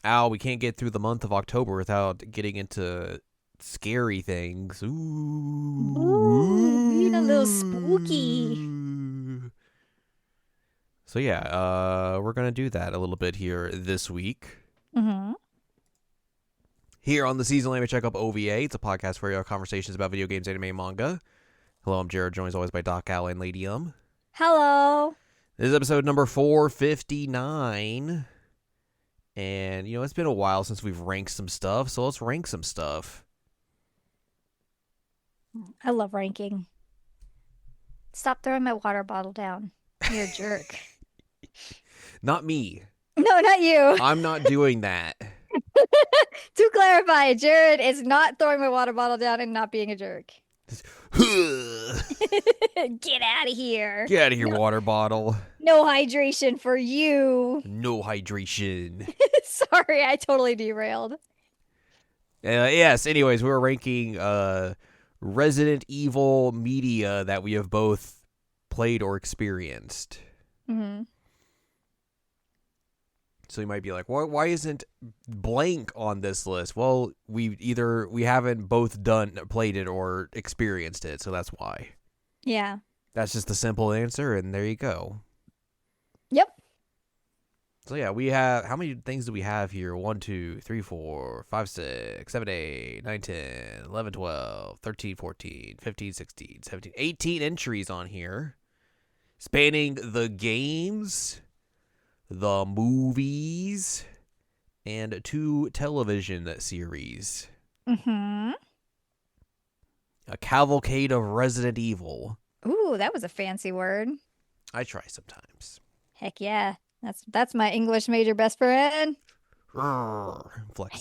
Ow, we can't get through the month of October without getting into scary things. Ooh, being a little spooky. Ooh. So yeah, we're gonna do that a little bit here this week. Mm-hmm. Here on the Seasonal Anime Checkup OVA, it's a podcast where we have conversations about video games, anime, and manga. Hello, I'm Jared, joined as always by Doc Al and Lady Hello. This is episode number 459. And, it's been a while since we've ranked some stuff, so let's rank some stuff. I love ranking. Stop throwing my water bottle down. You're a jerk. Not me. No, not you. I'm not doing that. To clarify, Jared is not throwing my water bottle down and not being a jerk. Get out of here. Get out of here, No, water bottle. no hydration for you. No hydration. Sorry, I totally derailed. Yes, anyways, we were ranking Resident Evil media that we have both played or experienced. Hmm. So you might be like, why isn't blank on this list? Well, we haven't both played it or experienced it, so that's why. Yeah. That's just the simple answer, and there you go. Yep. So yeah, we have, how many things do we have here? 1, 2, 3, 4, 5, 6, 7, 8, 9, 10, 11, 12, 13, 14, 15, 16, 17, 18 entries on here, spanning the games, the movies, and 2 television series. Mm-hmm. A cavalcade of Resident Evil. Ooh, that was a fancy word. I try sometimes. Heck yeah. That's my English major best friend. Flex.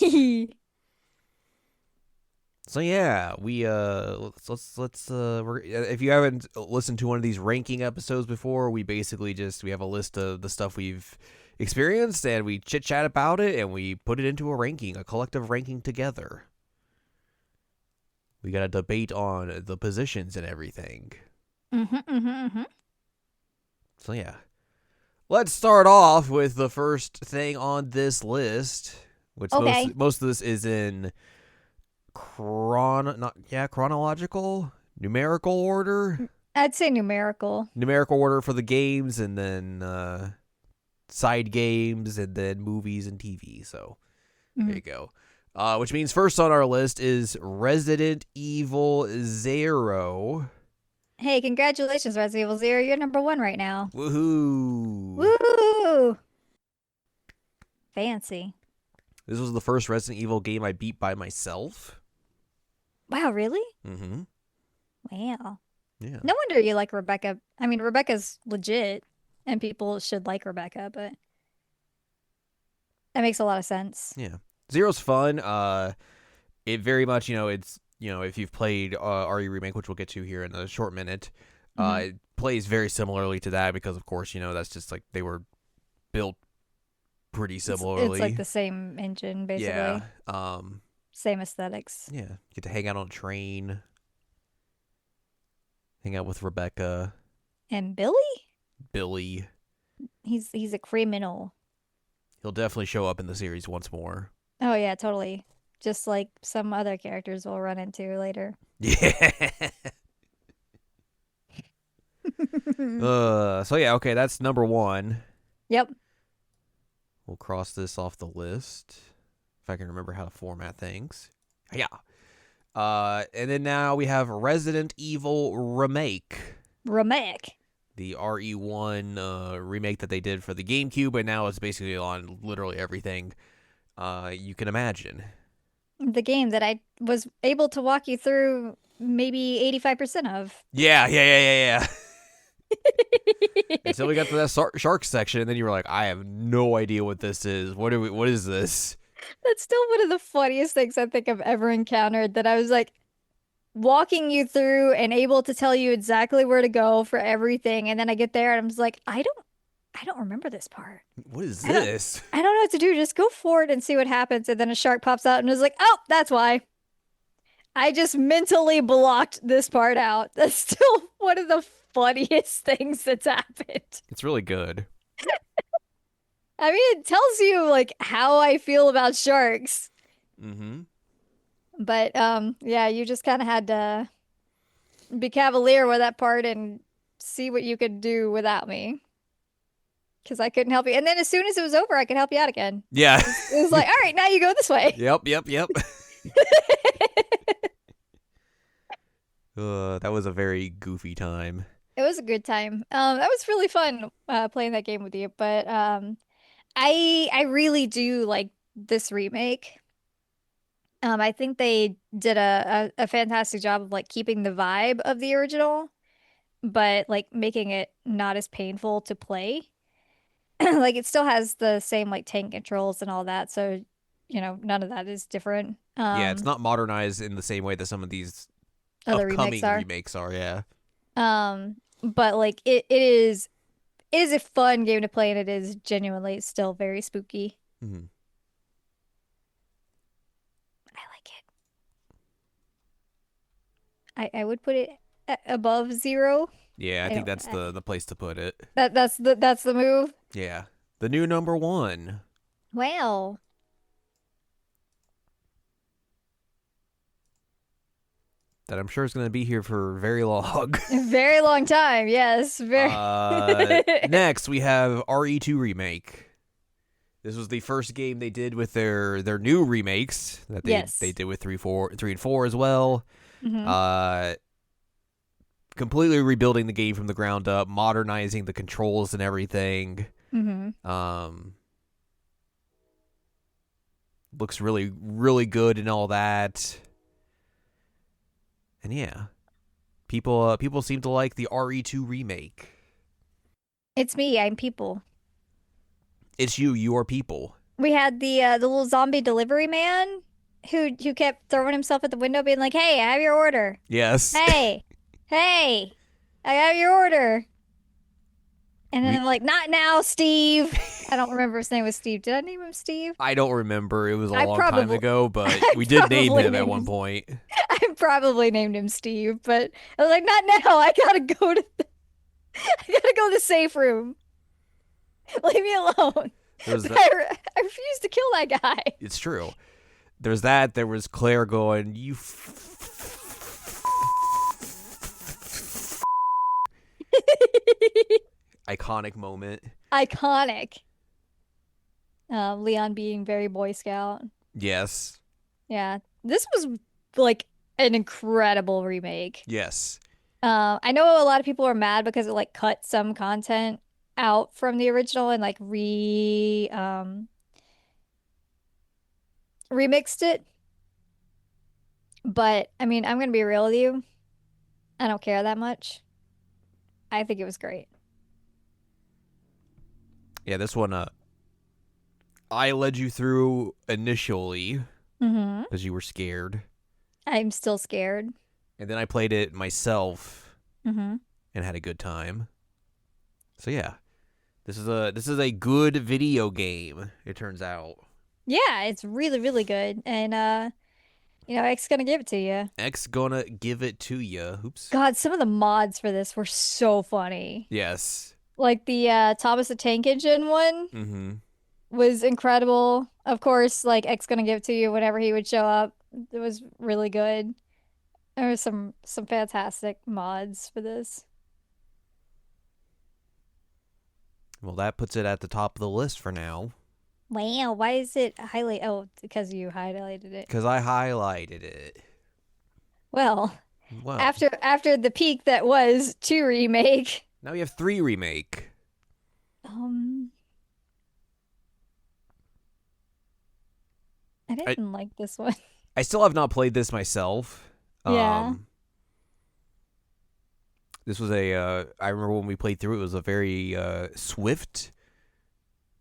So yeah, we if you haven't listened to one of these ranking episodes before, we basically we have a list of the stuff we've experienced and we chit chat about it and we put it into a collective ranking together. We got a debate on the positions and everything. Mm-hmm, mm-hmm, mm-hmm. So yeah. Let's start off with the first thing on this list, which Okay. most of this is in chronological, numerical order. I'd say numerical. Numerical order for the games, and then side games, and then movies and TV. So there Mhm. you go. Which means first on our list is Resident Evil Zero. Hey, congratulations, Resident Evil Zero. You're number one right now. Woohoo! Woo! Fancy. This was the first Resident Evil game I beat by myself. Wow, really? Mm-hmm. Wow. Yeah. No wonder you like Rebecca. I mean, Rebecca's legit, and people should like Rebecca, but that makes a lot of sense. Yeah. Zero's fun. It very much, it's, if you've played RE Remake, which we'll get to here in a short minute, Hmm. it plays very similarly to that because, of course, that's just like they were built pretty It's like similarly. the same engine, Yeah. basically. Same aesthetics. Yeah. Get to hang out on a train, hang out with Rebecca, And Billy? Billy. He's a criminal. He'll definitely show up in the series once more. Oh yeah, totally. Just like some other characters we'll run into later. Yeah. So yeah, okay, that's number one. Yep. We'll cross this off the list if I can remember how to format things. Yeah. And then now we have Resident Evil Remake, Ramek. the RE1 remake that they did for the GameCube, but now it's basically on literally everything you can imagine. The game that I was able to walk you through maybe 85% of. Yeah. Until we got to that shark section, and then you were like, I have no idea what this is. What is this? That's still one of the funniest things I think I've ever encountered that I was like walking you through and able to tell you exactly where to go for everything. And then I get there and I'm just like, I don't remember this part. What is I don't this? I don't know what to do. Just go forward and see what happens. And then a shark pops out and is like, oh, that's why. I just mentally blocked this part out. That's still one of the funniest things that's happened. It's really good. I mean, it tells you like how I feel about sharks. Mm-hmm. But yeah, you just kind of had to be cavalier with that part and see what you could do without me because I couldn't help you. And then as soon as it was over, I could help you out again. Yeah. It was like, all right, now you go this way. Yep, yep, yep. That was a very goofy time. It was a good time. That was really fun playing that game with you. But I really do like this remake. I think they did a fantastic job of like keeping the vibe of the original, but like making it not as painful to play. Like it still has the same like tank controls and all that, so none of that is different. Yeah, it's not modernized in the same way that some of these Other remakes upcoming are. remakes are. Yeah. But like it is a fun game to play and it is genuinely still very spooky. Mm-hmm. I like it. I would put it above 0. Yeah, I I think don't that's the place to put it. that's the move. Yeah. The new number one Wow. that I'm sure is going to be here for very long. A very long time. Yes, very. Next we have RE2 remake. This was the first game they did with their new remakes that they Yes. did with 3 and 4 as well. Hmm. Uh Completely rebuilding the game from the ground up, modernizing the controls and everything. Hmm. Looks really, really good and all that. And yeah, people seem to like the RE2 remake. It's me. I'm people. It's you, your people. We had the little zombie delivery man who kept throwing himself at the window, being like, "Hey, I have your order. Yes. Hey, hey, I have your order." And then we I'm like, "Not now, Steve." I don't remember if his name was Steve. Did I name him Steve? I don't remember. It was a I long time probably ago, but I we did name probably him at named one him point. I probably named him Steve, but I was like, "Not now. I gotta go to the safe room. Leave me alone." There's But that. I refuse to kill that guy. It's true. There's that. There was Claire going, "You." Iconic moment. Iconic. Leon being very Boy Scout. Yes. Yeah, this was like an incredible remake. Yes. I know a lot of people are mad because it like cut some content out from the original and like remixed it. But I mean, I'm gonna be real with you. I don't care that much. I think it was great. Yeah, this one I led you through initially Hmm. because you were scared. I'm still scared. And then I played it myself Hmm. and had a good time. So yeah. This is a good video game, it turns out. Yeah, it's really, really good. And X gonna give it to you. X gonna give it to you. Oops. God, some of the mods for this were so funny. Yes. Like the Thomas the Tank Engine one Mm-hmm. was incredible. Of course, like X gonna give it to you whenever he would show up. It was really good. There was some fantastic mods for this. Well, that puts it at the top of the list for now. Wow, why is it highlight? Oh, because you highlighted it. Because I highlighted it. Well, Well, after the peak that was 2 remake. now we have 3 remake. Um, I I, didn't like this one. I still have not played this myself. Yeah. This was I remember when we played through, it was a very swift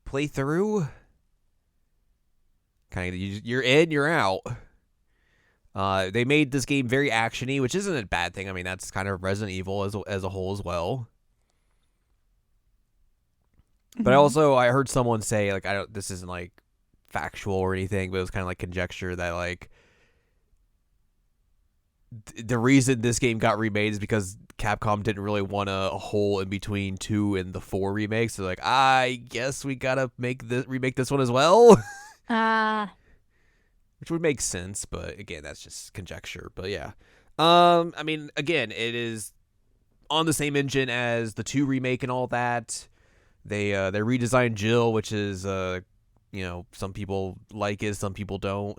playthrough. Kind of, you're in, you're out. They made this game very actiony, which isn't a bad thing. I mean, that's kind of Resident Evil as a whole as well. But I heard someone say, like, this isn't like factual or anything, but it was kind of like conjecture that like the reason this game got remade is because Capcom didn't really want a hole in between 2 and the 4 remakes. So like, I guess we gotta remake this one as well, Ah, which would make sense. But again, that's just conjecture. But yeah, I mean, again, it is on the same engine as the 2 remake and all that. They redesigned Jill, which is some people like it, some people don't.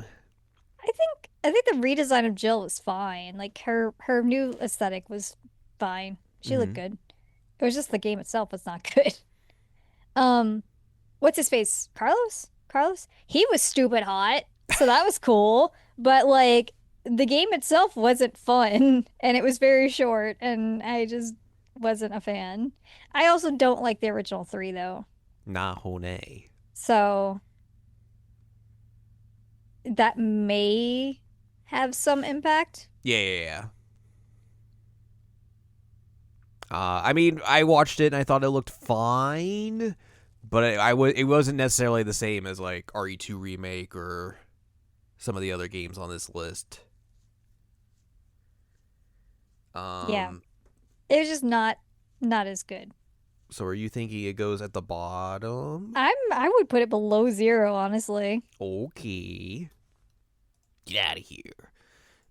I think the redesign of Jill was fine. Like her new aesthetic was fine. She looked Mm-hmm. good. It was just the game itself was not good. Um, what's his face? Carlos? Carlos? He was stupid hot, so that was cool. But like the game itself wasn't fun and it was very short and I just wasn't a fan. I also don't like the original three though. Nahone. So that may have some impact. Yeah, yeah, yeah. I mean, I watched it and I thought it looked fine, but it wasn't necessarily the same as like RE2 remake or some of the other games on this list. Yeah. Um, It was just not as good. so are you thinking it goes at the bottom? I would put it below zero, honestly. Okay, get out of here.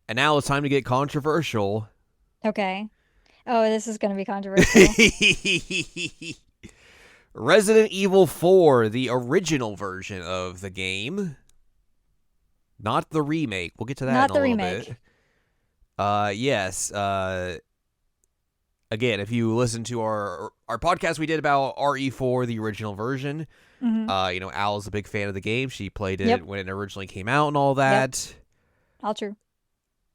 And now it's time to get controversial. Okay. Oh, this is going to be controversial. Resident Evil 4, the original version of the game, not the remake. We'll get to that in Not a the little bit. remake. Yes. Again, if you listen to our podcast we did about RE4, the original version, Hmm. Al's a big fan of the game. She played it Yep. when it originally came out and all Yep. that. All true.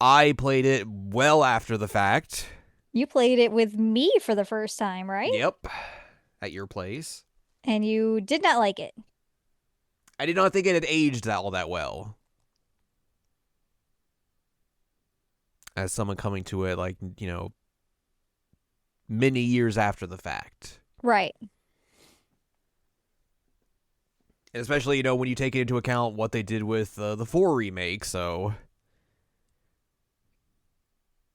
I played it well after the fact. You played it with me for the first time, right? Yep, at your place. And you did not like it. I did not think it had aged all that well. As someone coming to it, like, many years after the fact. Right. And especially, when you take into account what they did with the 4 remake, so.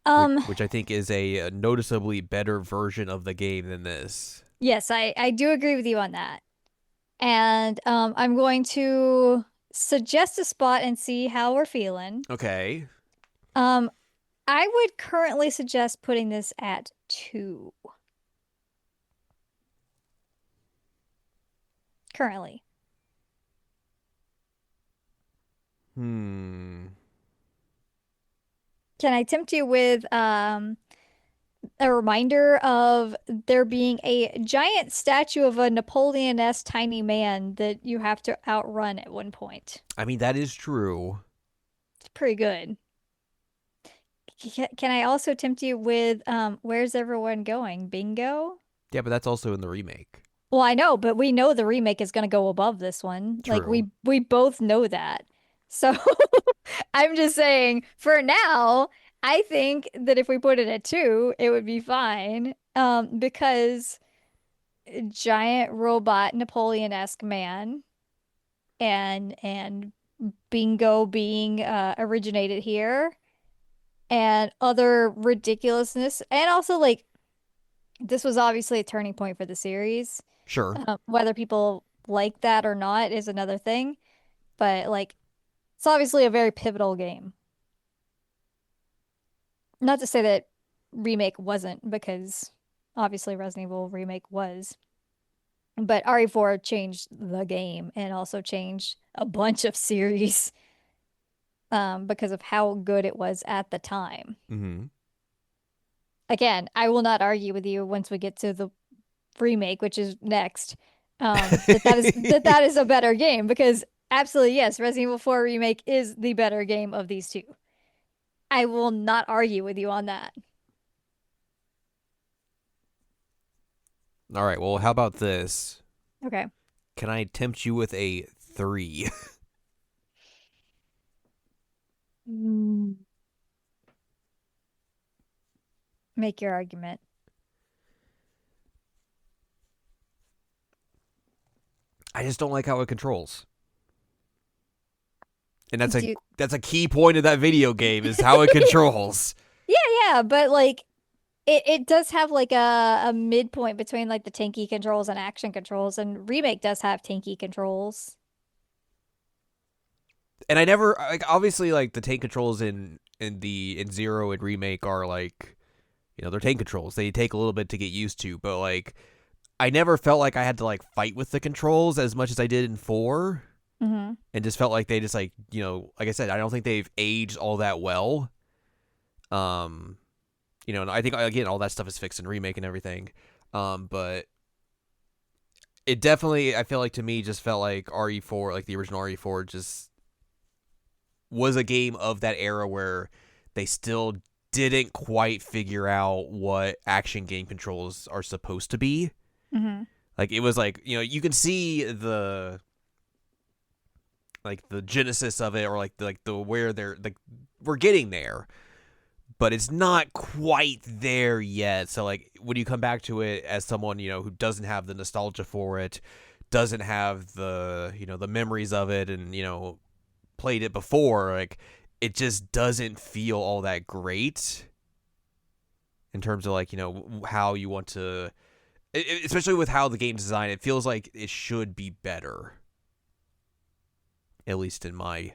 Which, Um, which I think is a noticeably better version of the game than this. yes, I do agree with you on that. And I'm going to suggest a spot and see how we're feeling. Okay. Um, I would currently suggest putting this at 2. Currently. Hmm. Can I tempt you with a reminder of there being a giant statue of a Napoleon-esque tiny man that you have to outrun at one point? I mean, that is true. It's pretty good. Can I also tempt you with where's everyone going? Bingo? Yeah, but that's also in the remake. Well, I know, but we know the remake is going to go above this one. Like True. we both know that. So I'm just saying for now, I think that if we put it at 2, it would be fine. Because giant robot Napoleon-esque man and bingo being originated here and other ridiculousness and also like this was obviously a turning point for the series. Sure. Whether people like that or not is another thing, but like it's obviously a very pivotal game. Not to say that remake wasn't, because obviously Resident Evil remake was, but RE4 changed the game and also changed a bunch of series because of how good it was at the time. Mm-hmm. Again, I will not argue with you once we get to the remake, which is next, that is a better game because absolutely yes, Resident Evil 4 remake is the better game of these two. I will not argue with you on that. All right. Well, how about this? Okay. Can I tempt you with a 3? Mm. Make your argument. I just don't like how it controls. And that's Do a key point of that video game is how it controls. yeah, yeah, but like it does have like a midpoint between like the tanky controls and action controls, and Remake does have tanky controls. And I never like obviously like the tank controls in Zero and Remake are like they're tank controls. They take a little bit to get used to, but like I never felt like I had to like fight with the controls as much as I did in 4 Hmm. and just felt like they just like, like I said, I don't think they've aged all that well. Um and I think again all that stuff is fixed in Remake and everything. But it definitely I feel like to me just felt like RE4, like the original RE4 just was a game of that era where they still didn't quite figure out what action game controls are supposed to be. Hmm. Like it was like, you can see the like the genesis of it or like the where they're like we're getting there, but it's not quite there yet. So like when you come back to it as someone, who doesn't have the nostalgia for it, doesn't have the, the memories of it and, played it before, like it just doesn't feel all that great in terms of like how you want to, especially with how the game's designed. It feels like it should be better, at least in my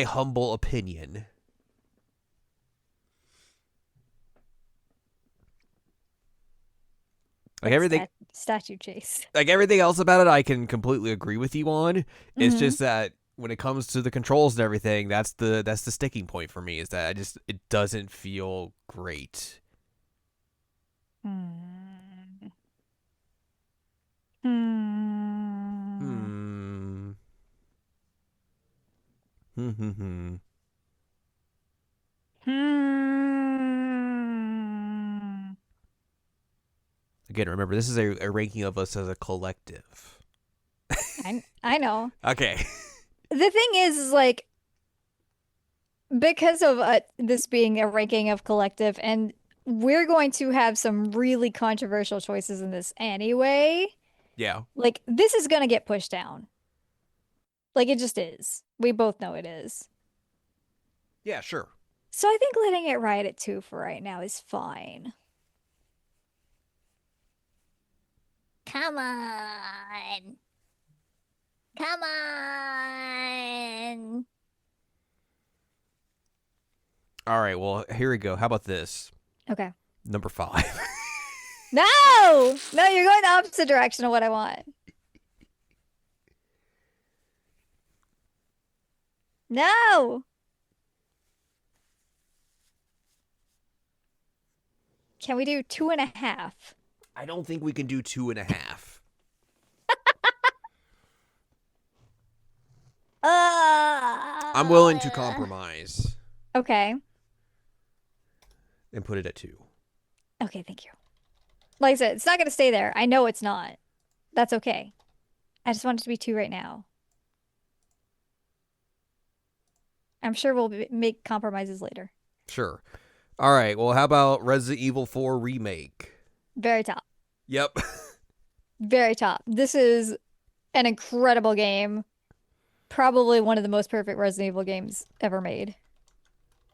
humble opinion. Like Like everything, statue chase. like everything else about it, I can completely agree with you on. It's Hmm. just that when it comes to the controls and everything, that's the sticking point for me. Is that it doesn't feel great. Hmm. Hmm. Hmm. Hmm. Hmm. Hmm. Hmm. Again, remember this is a ranking of us as a collective. I know. Okay. The thing is like because of this being a ranking of collective, and we're going to have some really controversial choices in this anyway. Yeah. Like this is gonna get pushed down. Like it just is. We both know it is. Yeah. Sure. So I think letting it ride at 2 for right now is fine. Come on. Come on. All right. Well, here we go. How about this? Okay. Number 5. No! No, you're going the opposite direction of what I want. No! Can we do 2.5? I don't think we can do 2.5. I'm willing to Uh, compromise okay. and put it at 2. Okay, thank you. Like I said, it's not going to stay there. I know it's not. That's okay. I just want it to be 2 right now. I'm sure we'll make compromises later. Sure. All right. Well, how about Resident Evil 4 remake? Very top. Yep. Very top. This is an incredible game. Probably one of the most perfect Resident Evil games ever made.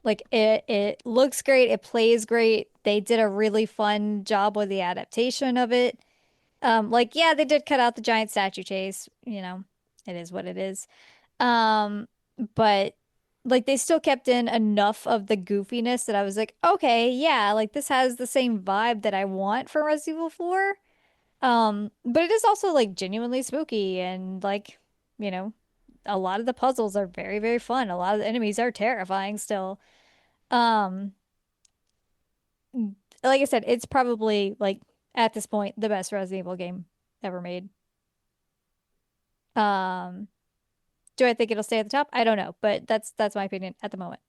Like it looks great, it plays great. They did a really fun job with the adaptation of it. Like yeah, they did cut out the giant statue chase, it is what it is. Um, but like they still kept in enough of the goofiness that I was like, okay, yeah, like this has the same vibe that I want from Resident Evil 4. But it is also like genuinely spooky and like, you know, a lot of the puzzles are very, very fun. A lot of the enemies are terrifying still. Um, like I said, it's probably like at this point the best Resident Evil game ever made. Um, do I think it'll stay at the top? I don't know, but that's my opinion at the moment.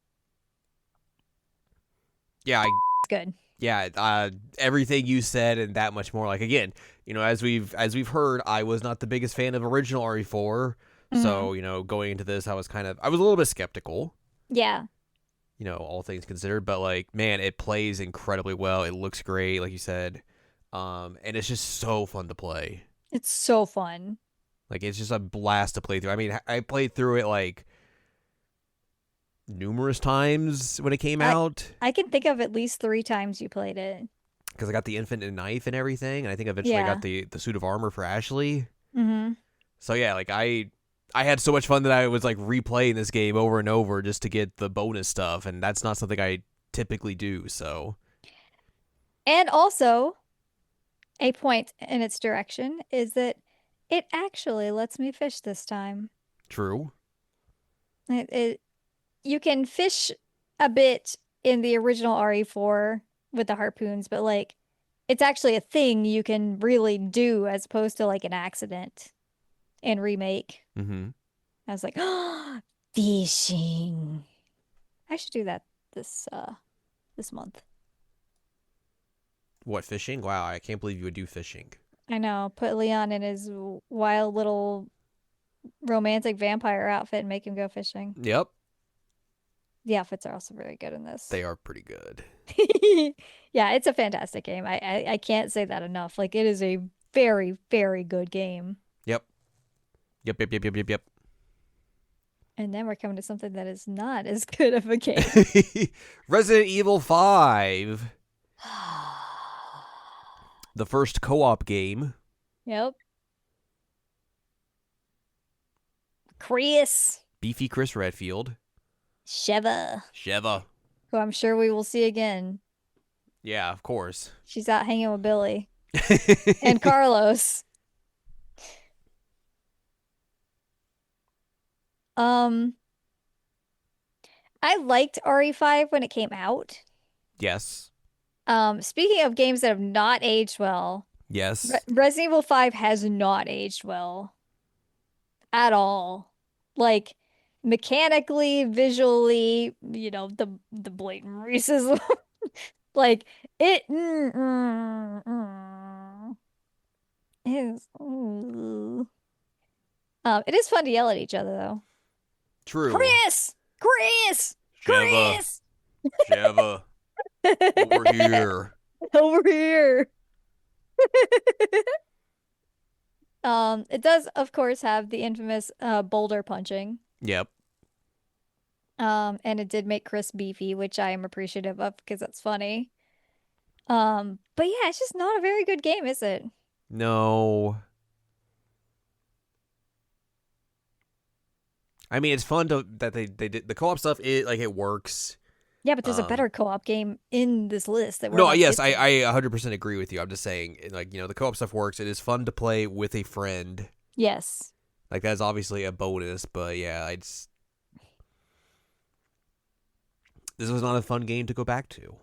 Yeah. It's good. Yeah. Everything you said and that much more. Like again, as we've heard, I was not the biggest fan of original RE4. Hmm. So going into this, I was a little bit skeptical. Yeah, All things considered, but like, man, it plays incredibly well. It looks great, like you said, and it's just so fun to play. it's so fun. Like, it's just a blast to play through. I mean, I played through it like numerous times when it came I out. I can think of at least 3 times you played it. Because I got the infinite knife and everything, and I think eventually I got Yeah. the suit of armor for Ashley. Mm-hmm. So yeah, like I had so much fun that I was like replaying this game over and over just to get the bonus stuff, and that's not something I typically do. So And also, a point in its direction is that it actually lets me fish this time. true. It you can fish a bit in the original RE4 with the harpoons, but like it's actually a thing you can really do as opposed to like an accident in remake. Mm-hmm. I was like, oh, fishing. I should do that this month. What, fishing? Wow, I can't believe you would do fishing. I know, put Leon in his wild little romantic vampire outfit and make him go fishing. Yep, The outfits are also very good in this. they are pretty good. Yeah, it's a fantastic game. I can't say that enough. Like it is a very, very good game. Yep. Yep. And then we're coming to something that is not as good of a game. Resident Evil 5, the first co-op game. Yep. Chris. Beefy Chris Redfield. Sheva, Sheva. who I'm sure we will see again. Yeah, of course. She's out hanging with Billy and Carlos. Um, I liked RE5 when it came out. Yes. Speaking of games that have not aged well, Yes. Resident Evil 5 has not aged well at all. Like mechanically, visually, the blatant racism. Like it is it is fun to yell at each other though. True. Chris! Chris! Sheva. Chris! Sheva. Over here. Over here. It does, of course, have the infamous boulder punching. Yep. And it did make Chris beefy, which I am appreciative of because that's funny. But yeah, it's just not a very good game, is it? No. I mean, it's fun that they did the co-op stuff. It works. Yeah, but there's a better co-op game in this list that we're No, about to yes, get to. I 100% agree with you. I'm just saying, like, the co-op stuff works. It is fun to play with a friend. Yes. Like, that's obviously a bonus, but yeah, this was not a fun game to go back to.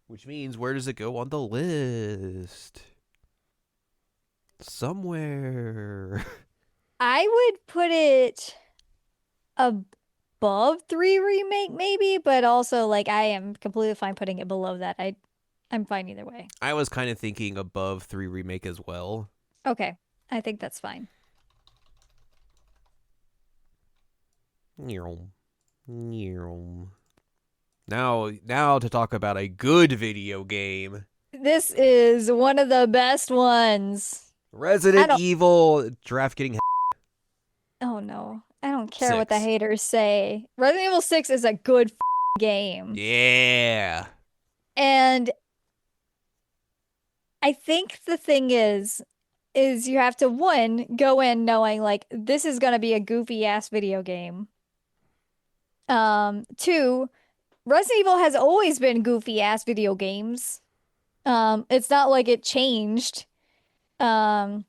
Which means, where does it go on the list? Somewhere. I would put it above 3 remake maybe, but also like I am completely fine putting it below that. I'm fine either way. I was kind of thinking above 3 remake as well. Okay. I think that's fine. Now to talk about a good video game. This is one of the best ones. Resident Evil draft getting Oh no. I don't care what the 6. haters say. Resident Evil 6 is a good game. Yeah. And I think the thing is you have to one go in knowing like this is gonna be a goofy ass video game. Two, Resident Evil has always been goofy ass video games. It's not like it changed. Um,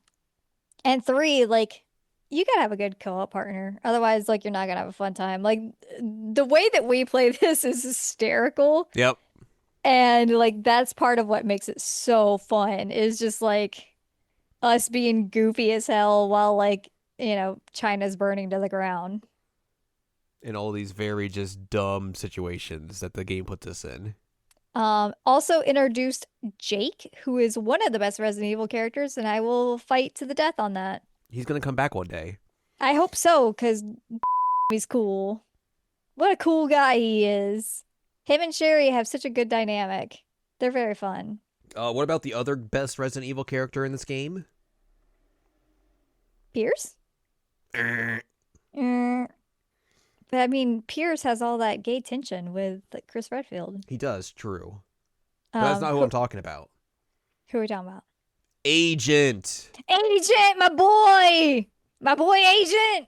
and three, like you gotta have a good co-op partner. Otherwise, like you're not gonna have a fun time. Like the way that we play this is hysterical. Yep. And like that's part of what makes it so fun is just like us being goofy as hell while like, China's burning to the ground. In all these very just dumb situations that the game puts us in. Also introduced Jake, who is one of the best Resident Evil characters, and I will fight to the death on that. He's gonna come back one day. I hope so, because he's cool. What a cool guy he is. Him and Sherry have such a good dynamic. They're very fun. What about the other best Resident Evil character in this game? Pierce? Mm, but I mean, Pierce has all that gay tension with like, Chris Redfield. He does, true. But that's not who I'm Who talking about. are we talking about? Agent. Agent, my boy, Agent.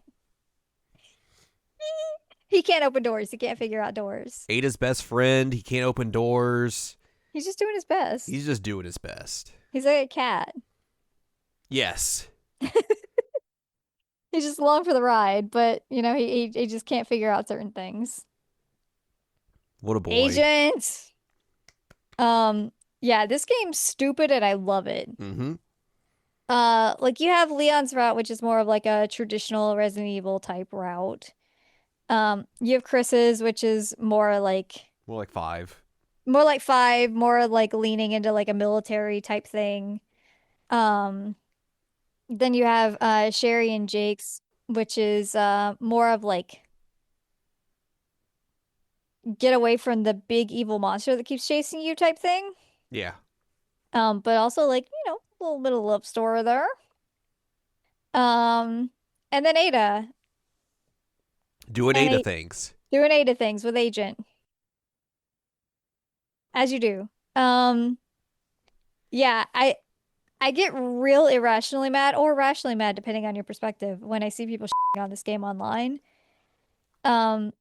He can't open doors. He can't figure out doors. Ada's best friend. He can't open doors. He's just doing his best. He's just doing his best. He's like a cat. Yes. He's just along for the ride, but you know, he just can't figure out certain things. What a boy. Agent. Yeah, this game's stupid and I love it. Mm-hmm. Like you have Leon's route, which is more of like a traditional Resident Evil type route. You have Chris's, which is More like 5. more like five, more like leaning into like a military type thing. Um, then you have Sherry and Jake's, which is more of like get away from the big evil monster that keeps chasing you type thing. Yeah. But also like, you know, a little bit of love story there. Um, and then Ada Doing and Ada a things. doing Ada things with Agent, as you do. Um, yeah, I get real irrationally mad or rationally mad depending on your perspective when I see people on this game online. Um,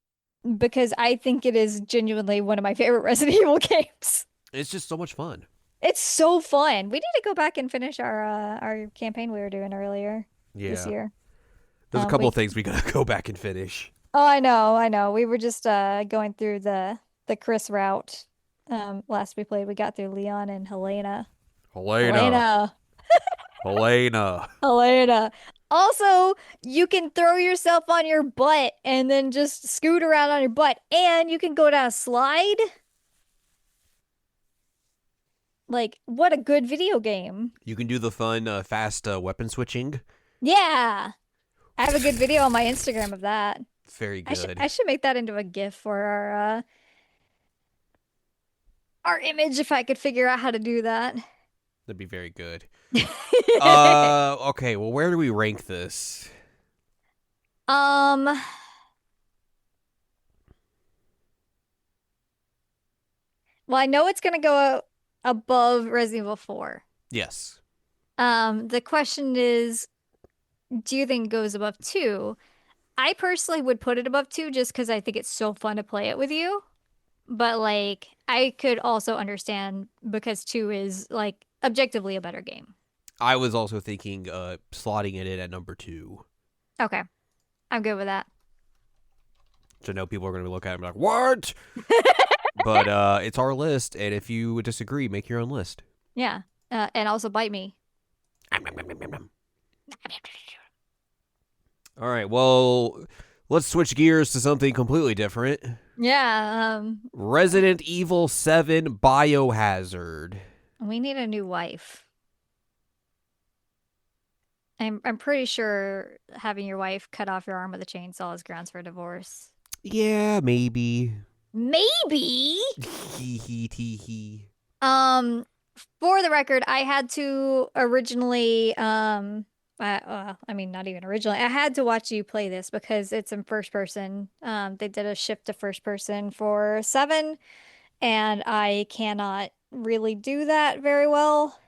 because I think it is genuinely one of my favorite Resident Evil games. It's just so much fun. It's so fun. We need to go back and finish our campaign we were doing earlier this Yeah. year. There's a couple We of things we gotta go back and finish. Oh, I know. We were just going through the Chris route. Last we played, we got through Leon and Helena. Helena. Helena. Helena. Helena. Also, you can throw yourself on your butt and then just scoot around on your butt, and you can go down a slide. Like, what a good video game. You can do the fun, fast weapon switching. Yeah. I have a good video on my Instagram of that. Very I should good. I should make that into a GIF for our image if I could figure out how to do that. That'd be very good. Okay, well, where do we rank this? Um, well, I know it's gonna go above Resident Evil 4. Yes. The question is, do you think it goes above 2? I personally would put it above 2 just because I think it's so fun to play it with you. But like, I could also understand because 2 is like objectively a better game. I was also thinking slotting it in at number 2. Okay, I'm good with that. So I know people are going to look at it and be like, what? But it's our list, and if you disagree, make your own list. Yeah. And also bite me. All right, well, let's switch gears to something completely different. Yeah, Resident Evil 7 Biohazard. we need a new wife. I'm pretty sure having your wife cut off your arm with a chainsaw is grounds for divorce. Yeah, maybe. Maybe. Hee hee tee hee. Um, for the record, I had to originally, I mean, not even originally. I had to watch you play this because it's in first person. They did a shift to first person for 7, and I cannot really do that very well.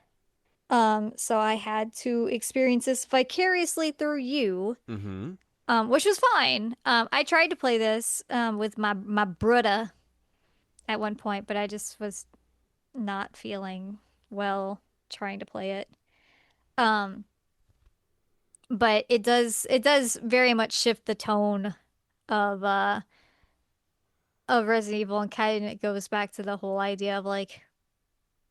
So I had to experience this vicariously through you, Mm-hmm. which was fine. I tried to play this with my brudda at one point, but I just was not feeling well trying to play it. Um, but it does very much shift the tone of uh of Resident Evil and kind of goes back to the whole idea of like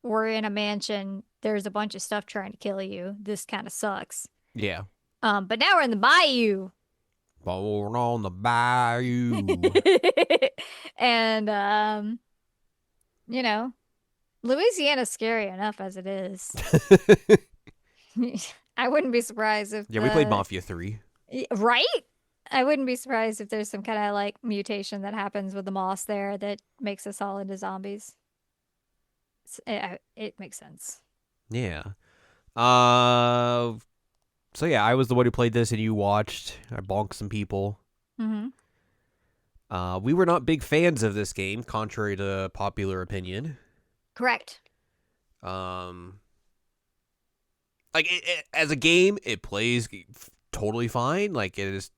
we're in a mansion, there's a bunch of stuff trying to kill you. This kind of sucks. Yeah. But now we're in the bayou. Born on the bayou. And you know, Louisiana's scary enough as it is. I wouldn't be surprised if Yeah, we played Mafia 3. right? I wouldn't be surprised if there's some kind of like mutation that happens with the moss there that makes us all into zombies. It makes sense. Yeah. Uh, So yeah, I was the one who played this, and you watched. I bonked some people. Mm-hmm. We were not big fans of this game, contrary to popular opinion. Correct. Um, like as a game, it plays totally fine. Like it is.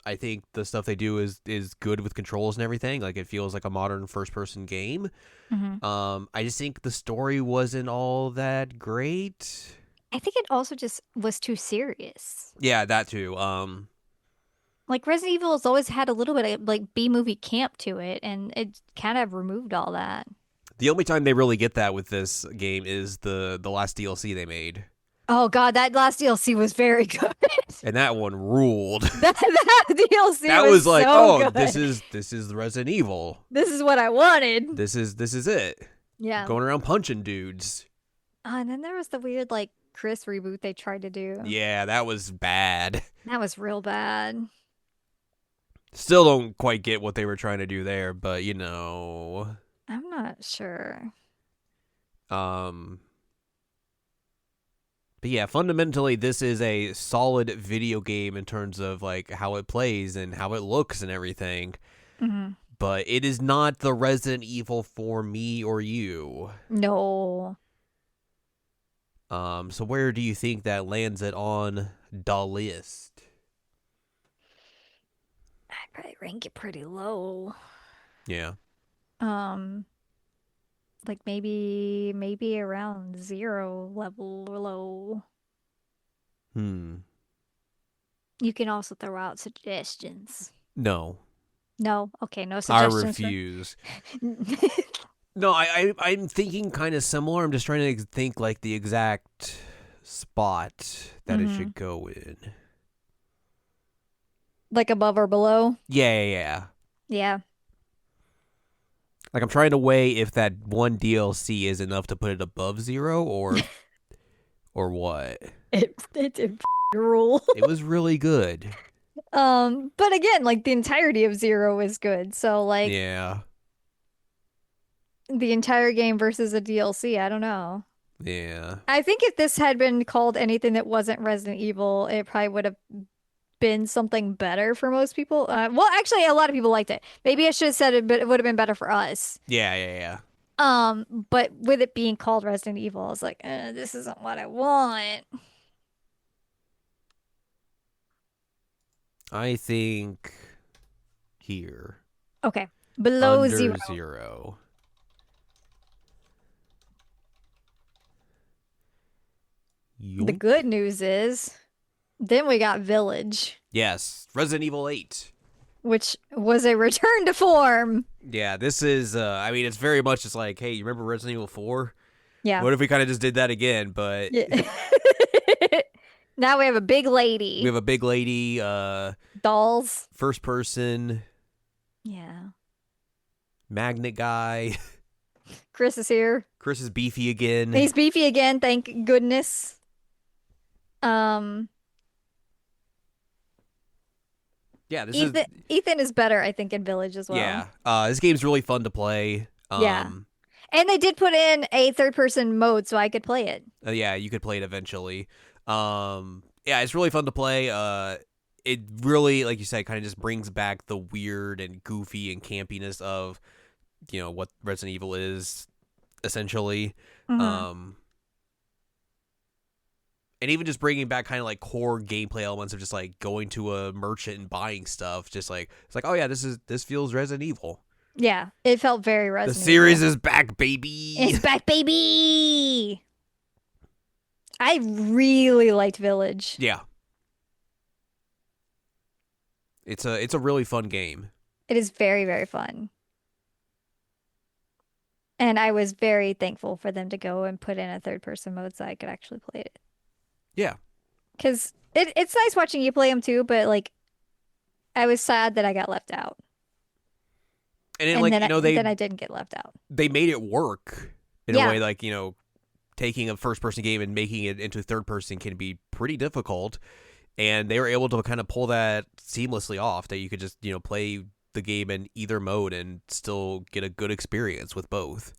I think the stuff they do is good with controls and everything. Like it feels like a modern first person game. Mm-hmm. I just think the story wasn't all that great. I think it also just was too serious. Yeah, that too. Like Resident Evil has always had a little bit of like B movie camp to it, and it kind of removed all that. The only time they really get that with this game is the last DLC they made, Oh God, that last DLC was very good. and that one ruled. That DLC That was was like, so oh, good. this is the Resident Evil. This is what I wanted. This is it. Yeah. Going around punching dudes. And then there was the weird like Chris reboot they tried to do. Yeah, that was bad. That was real bad. Still don't quite get what they were trying to do there, but you know. I'm not sure. Um But yeah, fundamentally this is a solid video game in terms of like how it plays and how it looks and everything. Hmm. But it is not the Resident Evil for me or you. No. So where do you think that lands it on the list? I'd probably rank it pretty low. Yeah. Um, like maybe around 0 level or low. Hmm. You can also throw out suggestions. No. No, okay, no I suggestions for. refuse. No, I'm thinking kind of similar. I'm just trying to think like the exact spot that it Hmm. should go in. Like above or below. Yeah. Yeah. Like I'm trying to weigh if that one DLC is enough to put it above 0 or what. It did rule. It was really good. But again, like the entirety of 0 is good. So like Yeah. the entire game versus a DLC, I don't know. Yeah. I think if this had been called anything that wasn't Resident Evil, it probably would have been something better for most people. Well, actually, a lot of people liked it. Maybe I should have said it, but it would have been better for us. Yeah. But with it being called Resident Evil, I was like, this isn't what I want. I think here. Okay, below Under 0. 0. The Yoink. good news is, then we got Village, Yes. Resident Evil 8. which was a return to form. Yeah, this is, I mean, it's very much just like, hey, you remember Resident Evil 4? Yeah. What if we kind of just did that again? But Yeah. Now we have a big we lady. have a big lady, Dolls. first person, Yeah. magnet guy. Chris is here. Chris is beefy again. He's beefy again, thank goodness. Um, Yeah, this is, Ethan is better, I think, in Village as well. yeah. This game's really fun to play. Yeah. And they did put in a third person mode so I could play it. Yeah, you could play it eventually. Yeah, it's really fun to play. It really, like you said, kind of just brings back the weird and goofy and campiness of, you know, what Resident Evil is, essentially. Mhm. And even just bringing back kind of like core gameplay elements of just like going to a merchant and buying stuff. Just like, it's like, oh yeah, this feels Resident Evil. Yeah, it felt very Resident The series Evil. is back, baby. It's back, baby. I really liked Village. Yeah. It's a really fun game. It is very, very fun. And I was very thankful for them to go and put in a third person mode so I could actually play it. Yeah. Because it's nice watching you play them too, but like I was sad that I got left out. And then And like, then you know, then I didn't get left out. they made it work in a Yeah. way, like, you know, taking a first person game and making it into third person can be pretty difficult. And they were able to kind of pull that seamlessly off, that you could just, you know, play the game in either mode and still get a good experience with both.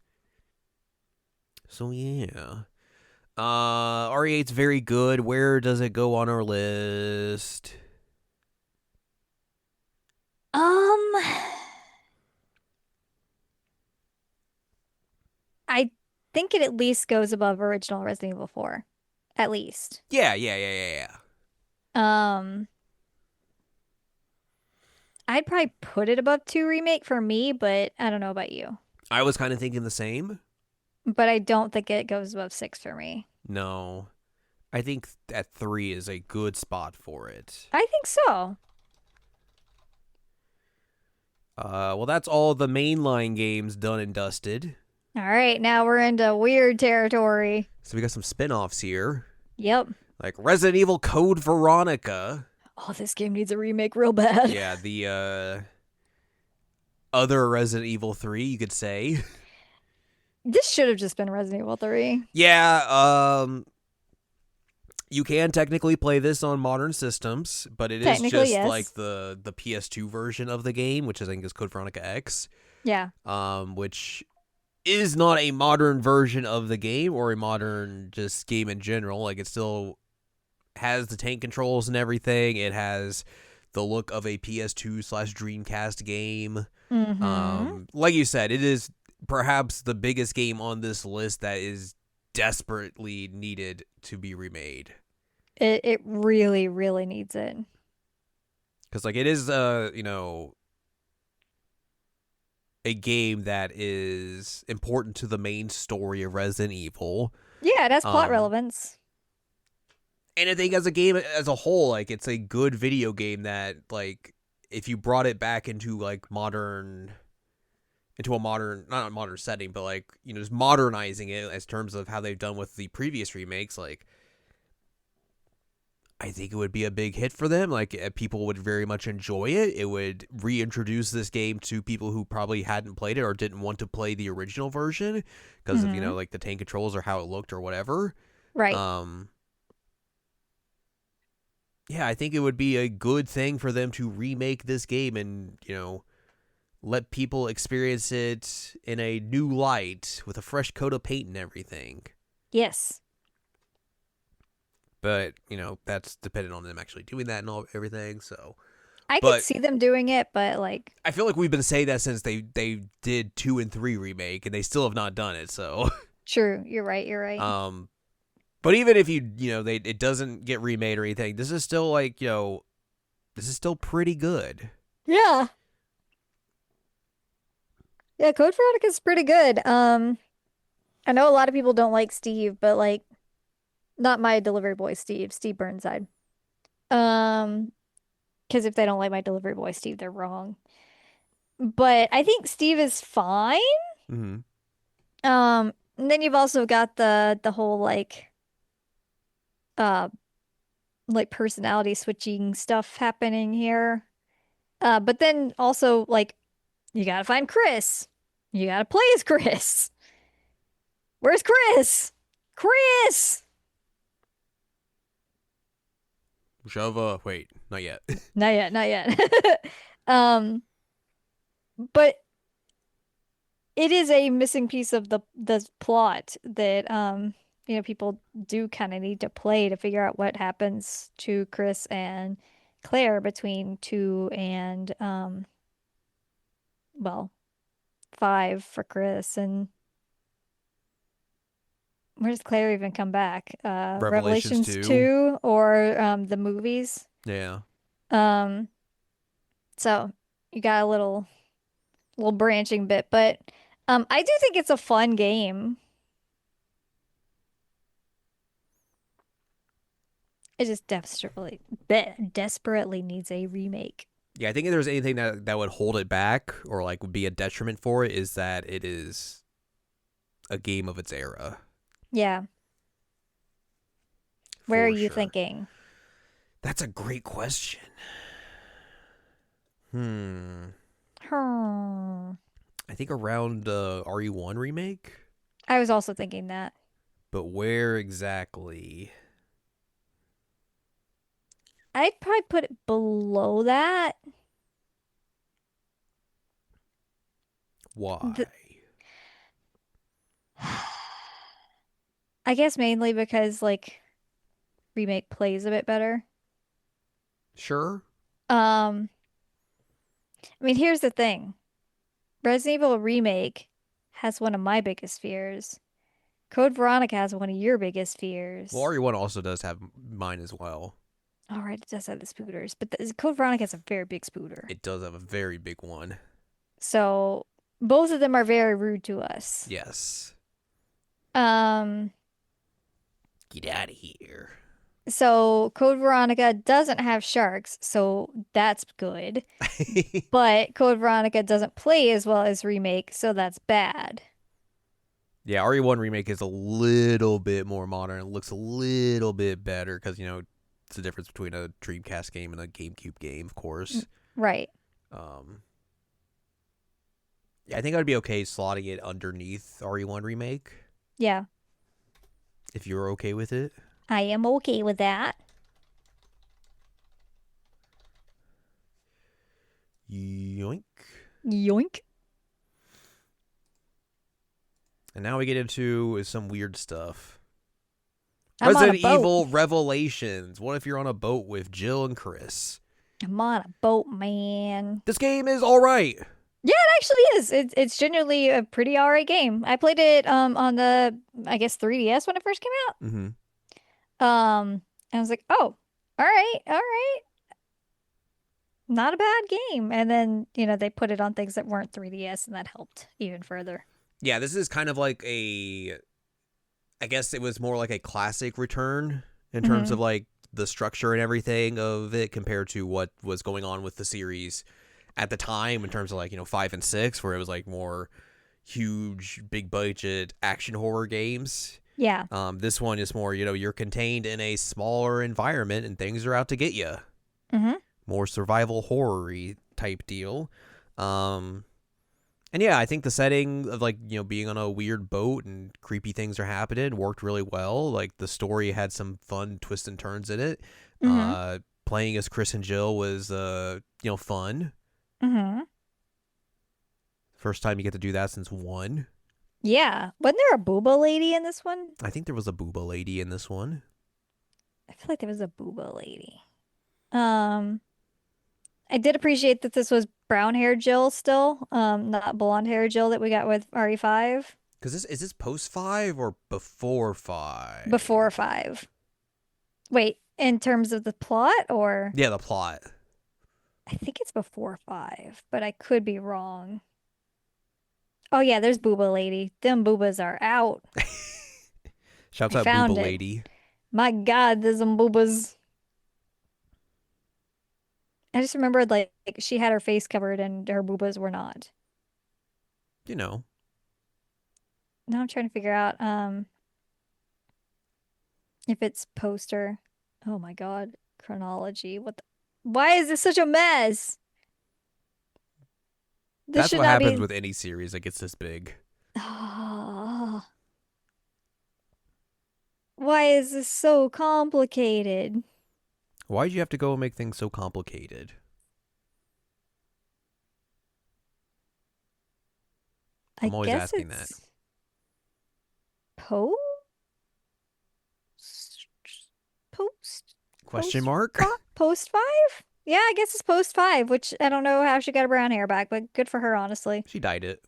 So yeah. RE8's very good. Where does it go on our list? Um, I think it at least goes above original Resident Evil 4. At least. Yeah, yeah, yeah, yeah, yeah. Um, I'd probably put it above 2 remake for me, but I don't know about you. I was kind of thinking the same. But I don't think it goes above 6 for me. No, I think at 3 is a good spot for it. I think so. Well, that's all the mainline games done and dusted. All right, now we're into weird territory. So we got some spin-offs here, Yep. like Resident Evil Code Veronica. Oh, this game needs a remake real bad. Yeah, the other Resident Evil 3, you could say. This should have just been Resident Evil 3. Yeah, you can technically play this on modern systems, but it is Technically, just like yes. the PS2 version of the game, which I think is Code Veronica X. Yeah. Which is not a modern version of the game or a modern just game in general. Like it still has the tank controls and everything. It has the look of a PS2 slash Dreamcast game. Mm-hmm. Like you said, it is perhaps the biggest game on this list that is desperately needed to be remade. It really, really needs it. Because like it is a game that is important to the main story of Resident Evil. Yeah, it has plot Um relevance. and I think as a game as a whole, like it's a good video game that like if you brought it back into like modern into a modern not a modern setting, but like, just modernizing it as terms of how they've done with the previous remakes, like I think it would be a big hit for them. Like people would very much enjoy it. It would reintroduce this game to people who probably hadn't played it or didn't want to play the original version because of Mm-hmm. like the tank controls or how it looked or whatever. Right. Um, yeah, I think it would be a good thing for them to remake this game and let people experience it in a new light with a fresh coat of paint and everything. Yes. But that's dependent on them actually doing that and everything. So, I could but see them doing it, but like, I feel like we've been saying that since they did 2 and 3 remake, and they still have not done it. So, true. You're right. You're right. um, but even if it doesn't get remade or anything, this is still like this is still pretty good. Yeah. Yeah, Code Veronica's pretty good. I know a lot of people don't like Steve, but like not my delivery boy Steve, Steve Burnside. Um, because if they don't like my delivery boy Steve, they're wrong. But I think Steve is fine. Mm-hmm. And then you've also got the whole uh like personality switching stuff happening here. But then also like you gotta find Chris. You gotta play as Chris. Where's Chris? Chris! Shova, wait, not yet. Not yet, not yet. Um, but it is a missing piece of the plot that people do kind of need to play to figure out what happens to Chris and Claire between 2 and well, 5 for Chris. And where does Claire even come back? Revelations Revelations 2. 2 or the movies. Yeah. Um, so you got a little branching bit, but I do think it's a fun game. It just desperately needs a remake. Yeah, I think if there's anything that would hold it back or like would be a detriment for it is that it is a game of its era. Yeah. Where are For you sure. thinking? That's a great question. Hmm. Hmm. I think around RE1 remake, I was also thinking that. but where exactly? I'd probably put it below that. Why? The, I guess mainly because like remake plays a bit better. Sure. Um, I mean, here's the thing. Resident Evil Remake has one of my biggest fears. Code Veronica has one of your biggest Well, fears. RE1 also does have mine as well. All right, it does have the spooters, but Code Veronica has a very big spooter. It does have a very big one. So both of them are very rude to us. Yes. Um, Get out of here. so Code Veronica doesn't have sharks, so that's good. But Code Veronica doesn't play as well as Remake, so that's bad. Yeah, RE1 Remake is a little bit more modern. It looks a little bit better because, it's the difference between a Dreamcast game and a GameCube game, of course. Right. Um, yeah, I think I'd be okay slotting it underneath RE1 Remake Yeah, if you're okay with it. I am okay with that. Yoink. Yoink. And now we get into some weird stuff. I'm on a Resident boat. Evil Revelations. What if you're on a boat with Jill and Chris? I'm on a boat, man. This game is all right. Yeah, it actually is. It's genuinely a pretty alright game. I played it on the I guess 3DS when it first came out. Mm-hmm. And I was like, oh, all right, not a bad game. And then they put it on things that weren't 3DS, and that helped even further. Yeah, this is kind of like I guess it was more like a classic return in terms Hmm. of like the structure and everything of it compared to what was going on with the series at the time in terms of like, 5 and 6, where it was like more huge, big budget action horror games. Yeah. This one is more, you're contained in a smaller environment and things are out to get you. Hmm. More survival horror-y type deal. And yeah, I think the setting of like, being on a weird boat and creepy things are happening worked really well. Like the story had some fun twists and turns in it. Hmm. Playing as Chris and Jill was fun. Hmm. First time you get to do that since 1. Yeah. Wasn't there a booba lady in this one? I think there was a booba lady in this one. I feel like there was a booba lady. Um, I did appreciate that this was brown hair Jill still, not blonde hair Jill that we got with RE5 Because is this post 5 or before 5? before 5. Wait, in terms of the plot, or Yeah, the plot. I think it's before 5, but I could be wrong. Oh yeah, there's booba lady. Them boobas are out. Shouts I out booba found it. lady. My God, there's some boobas. I just remembered like she had her face covered and her boobas were not. You know. Now I'm trying to figure out if it's poster. Oh my God, chronology. Why is this such a mess? This That's should what not happens be. with any series that gets this big. Ah, why is this so complicated? Why'd you have to go and make things so complicated? I I'm always guess asking that. it's post post Question post mark? post 5? Yeah, I guess it's post 5, which I don't know how she got her brown hair back, but good for her, honestly. She dyed it.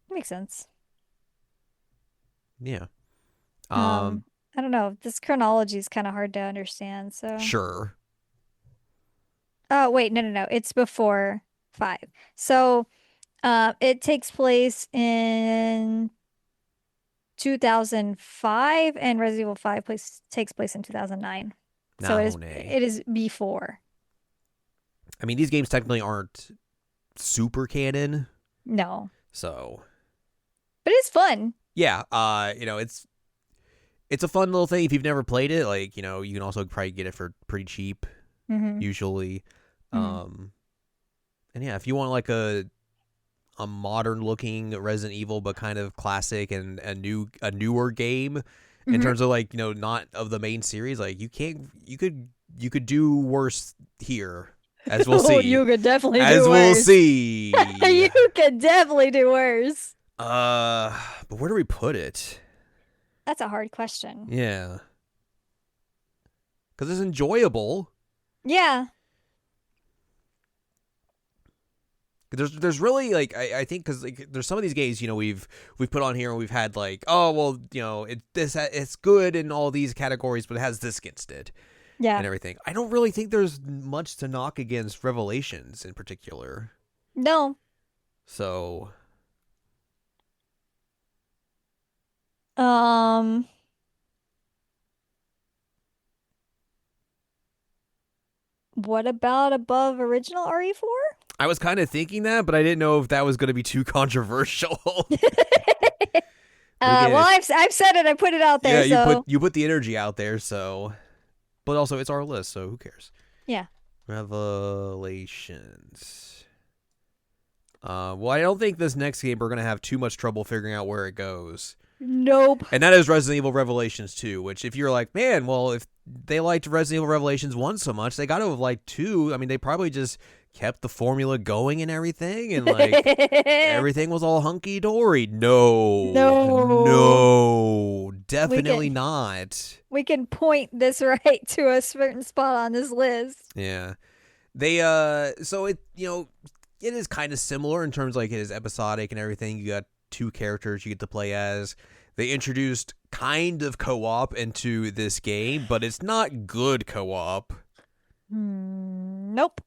Makes sense. Yeah. Um, I don't know. This chronology is kind of hard to understand, so. Sure. Oh, wait, no, no, no. It's before 5. So, it takes place in 2005 and Resident Evil 5 takes place in 2009. So it No, is nay. it is before. I mean, these games technically aren't super canon, No. so But it's fun. yeah. It's a fun little thing if you've never played it. Like, you can also probably get it for pretty cheap Hmm. usually. Hmm. And yeah, if you want like a modern looking Resident Evil but kind of classic and a newer game in Hmm. terms of like, not of the main series, like you could do worse here, as we'll Oh, see. you could definitely As do we'll worse. see. You could definitely do worse. But where do we put it? That's a hard question. Yeah, because it's enjoyable. Yeah. There's really like I think because like there's some of these games we've put on here and we've had like, oh well, it's good in all these categories but it has this against it Yeah. and everything. I don't really think there's much to knock against Revelations in particular. No. So Um, what about above original RE4? I was kind of thinking that, but I didn't know if that was going to be too controversial. But again, Well, I've said it. I put it out there, yeah, so you put the energy out there, so but also it's our list, so who cares? yeah. Revelations. Well, I don't think this next game we're gonna have too much trouble figuring out where it goes. Nope. And that is Resident Evil Revelations 2, which if you're like, man, well, if they liked Resident Evil Revelations 1 so much, they got to have liked 2. I mean, they probably just kept the formula going and everything, and like everything was all hunky dory. No, No. no, We definitely can not. we can point this right to a certain spot on this list. Yeah, they so it is kind of similar in terms like it is episodic and everything. You got two characters you get to play as. They introduced kind of co-op into this game, but it's not good co-op Nope.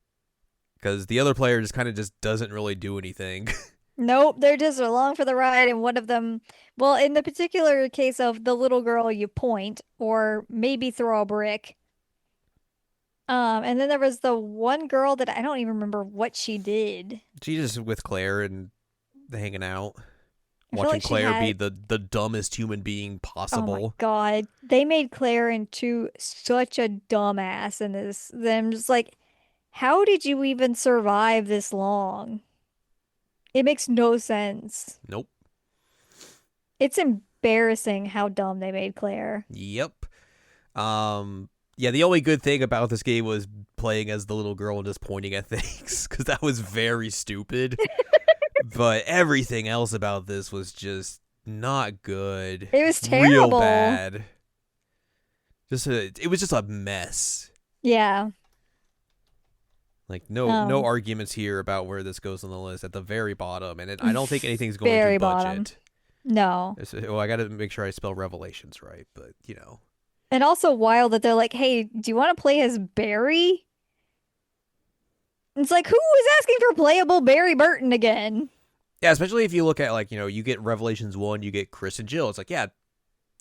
because the other player just doesn't really do anything. Nope. They're just along for the ride, and one of them, well, in the particular case of the little girl, you point or maybe throw a brick. And then there was the one girl that I don't even remember what she did. She's just with Claire and hanging out, I feel watching like she Claire be had, the dumbest human being oh my possible. God, they made Claire into such a dumbass in this. Then I'm just like, how did you even survive this long? It makes no sense. Nope. It's embarrassing how dumb they made Claire. Yep. Yeah, the only good thing about this game was playing as the little girl and just pointing at things because that was very stupid. But everything else about this was just not good. It was Real terrible. bad. It was just a mess. Yeah. Like no Um, arguments here about where this goes on the list at the very bottom, and I don't think anything's going very to bottom. budget. No. Well, I got to make sure I spell Revelations right, but And also wild that they're like, hey, do you want to play as Barry? It's like, who was asking for playable Barry Burton again? yeah, especially if you look at like you get Revelations 1, you get Chris and Jill. It's like, yeah,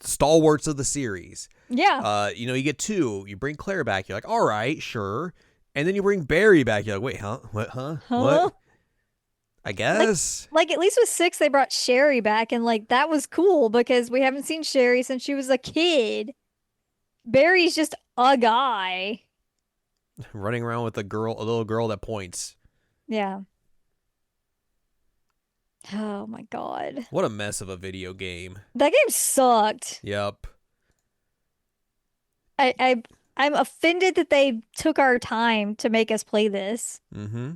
stalwarts of the series. Yeah. You get 2, you bring Claire back. You're like, all right, sure. And then you bring Barry back. You're like, wait, huh? What? Huh? Huh? What? I guess. Like at least with 6, they brought Sherry back, and like that was cool because we haven't seen Sherry since she was a kid. Barry's just a guy. Running around with a little girl that points. Yeah. Oh my God. What a mess of a video game. That game sucked. Yep. I, I I'm offended that they took our time to make us play this. Mm-hmm.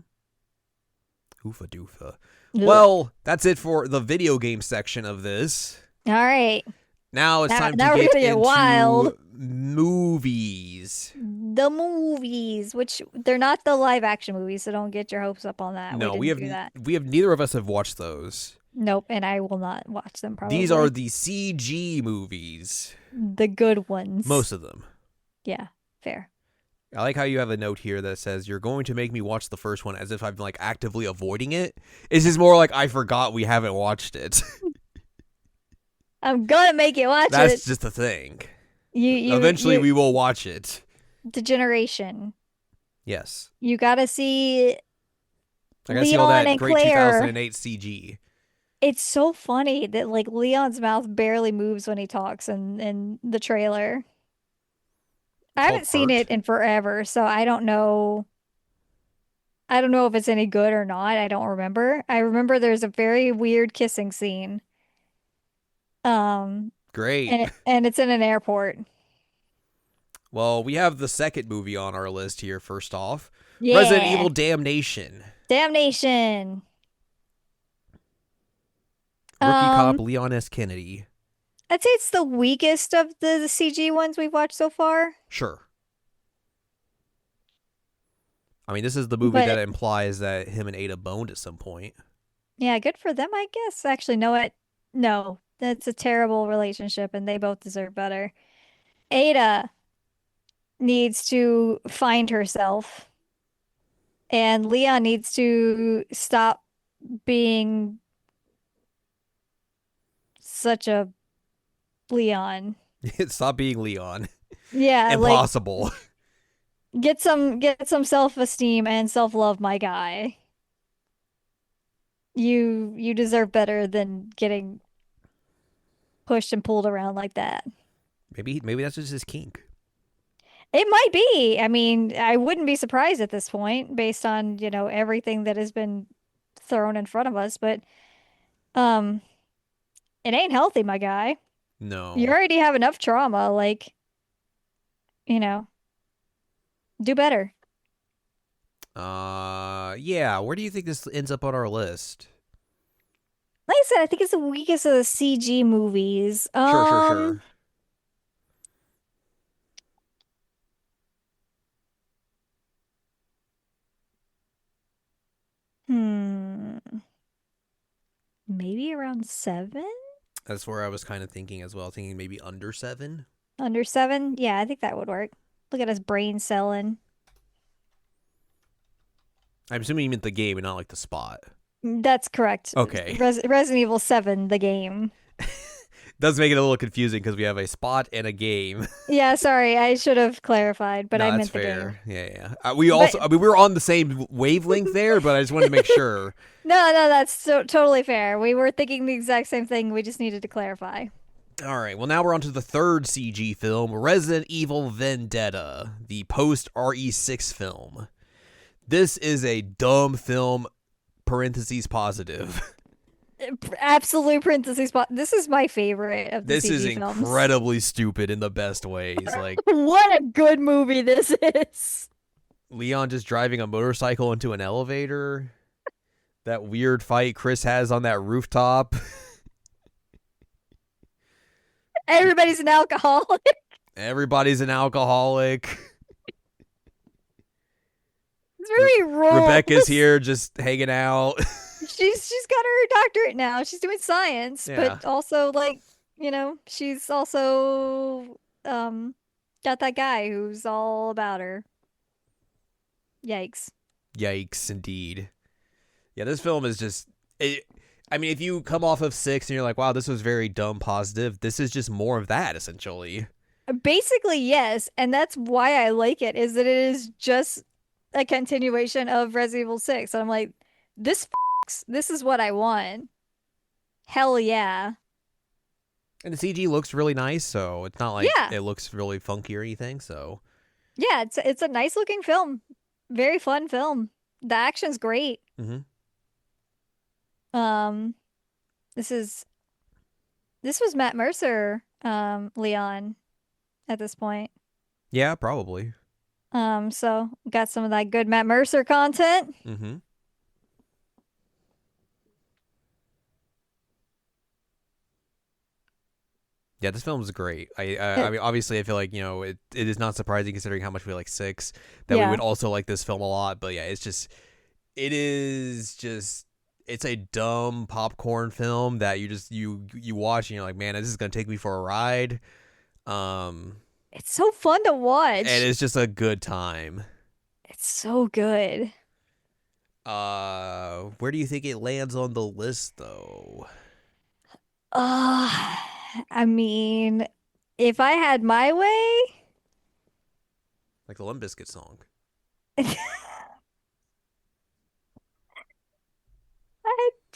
Oofa doofa. Ugh. Well, that's it for the video game section of this. All right. Now it's time Now to we're get gonna get into wild. movies. The movies, which they're not the live action movies, so don't get your hopes up on that. No, We didn't do that. we have neither of us have watched those. Nope, and I will not watch them These probably. are the CG movies. The good ones. Most of them. Yeah, fair. I like how you have a note here that says you're going to make me watch the first one as if I'm like actively avoiding it. It's just more like I forgot we haven't watched it. I'm gonna make you watch That's it. just the thing. You We will watch it. Degeneration. Yes. You gotta see I gotta see all Leon that and great Claire. 2008 CG. It's so funny that like Leon's mouth barely moves when he talks in the trailer. I It's all haven't seen art. it in forever, so I don't know. I don't know if it's any good or not. I don't remember. I remember there's a very weird kissing scene. Um, Great. and it's in an airport. Well, we have the second movie on our list here, first off. Yeah. Resident Evil Damnation. Damnation. Rookie cop Leon S. Kennedy. I'd say it's the weakest of the CG ones we've watched so far. Sure. I mean, this is the movie that But implies that him and Ada boned at some point. yeah, good for them, I guess. Actually, no, what? No, that's a terrible relationship, and they both deserve better. Ada needs to find herself, and Leon needs to stop being such a Leon. Stop being Leon. Yeah, like Impossible. get some self-esteem and self-love, my guy. You deserve better than getting pushed and pulled around like that. Maybe that's just his kink. It might be. I mean, I wouldn't be surprised at this point based on, everything that has been thrown in front of us, but um it ain't healthy, my guy. You No. already have enough trauma, like, you know, do better. Yeah. Where do you think this ends up on our list? Like I said, I think it's the weakest of the CG movies. Sure, sure, sure. Hmm, maybe around 7? That's where I was kind of thinking as well. Thinking maybe under 7. Under 7? Yeah, I think that would work. Look at us brain selling. I'm assuming you meant the game and not like the spot. That's correct. Okay. Resident Evil 7, the game. Does make it a little confusing because we have a spot and a game. Yeah, sorry, I should have clarified, but No, I that's meant the game. fair. Yeah, yeah. We But also, I mean, we were on the same wavelength there, but I just wanted to make sure. no, that's totally fair. We were thinking the exact same thing. We just needed to clarify. All right. Well, now we're on to the third CG film, Resident Evil Vendetta, the post RE6 film. This is a dumb film, parentheses positive. Absolute parentheses spot. This is my favorite of the This is CG films. incredibly stupid in the best ways. Like, What a good movie this is. Leon just driving a motorcycle into an elevator. That weird fight Chris has on that rooftop. Everybody's an alcoholic. Everybody's an alcoholic. It's very Rebecca's rules. here just hanging out. She's got her doctorate now. She's doing science, Yeah. but also like, she's also got that guy who's all about her. Yikes. Yikes, indeed. Yeah, this film is just. I mean, if you come off of 6 and you're like, wow, this was very dumb positive, this is just more of that, essentially. Basically, yes, and that's why I like it, is that it is just a continuation of Resident Evil 6. And I'm like, this this is what I want. Hell yeah. And the CG looks really nice, so it's not like Yeah. it looks really funky or anything, so. Yeah, it's a nice looking film. Very fun film. The action's great. Mm-hmm. Um, this is this was Matt Mercer, Leon at this point. Yeah, probably. So got some of that good Matt Mercer content. Mm-hmm. Yeah, this film is great. I It, mean, obviously, I feel like it is not surprising considering how much we like 6 that we yeah. would also like this film a lot. But yeah, it is just it's a dumb popcorn film that you watch and you're like, man, this is gonna take me for a ride. Um, It's so fun to and watch. it's just a good time. It's so good. Where do you think it lands on the list though? Uh, I mean, if I had my way, Like the Limp Bizkit song. I'd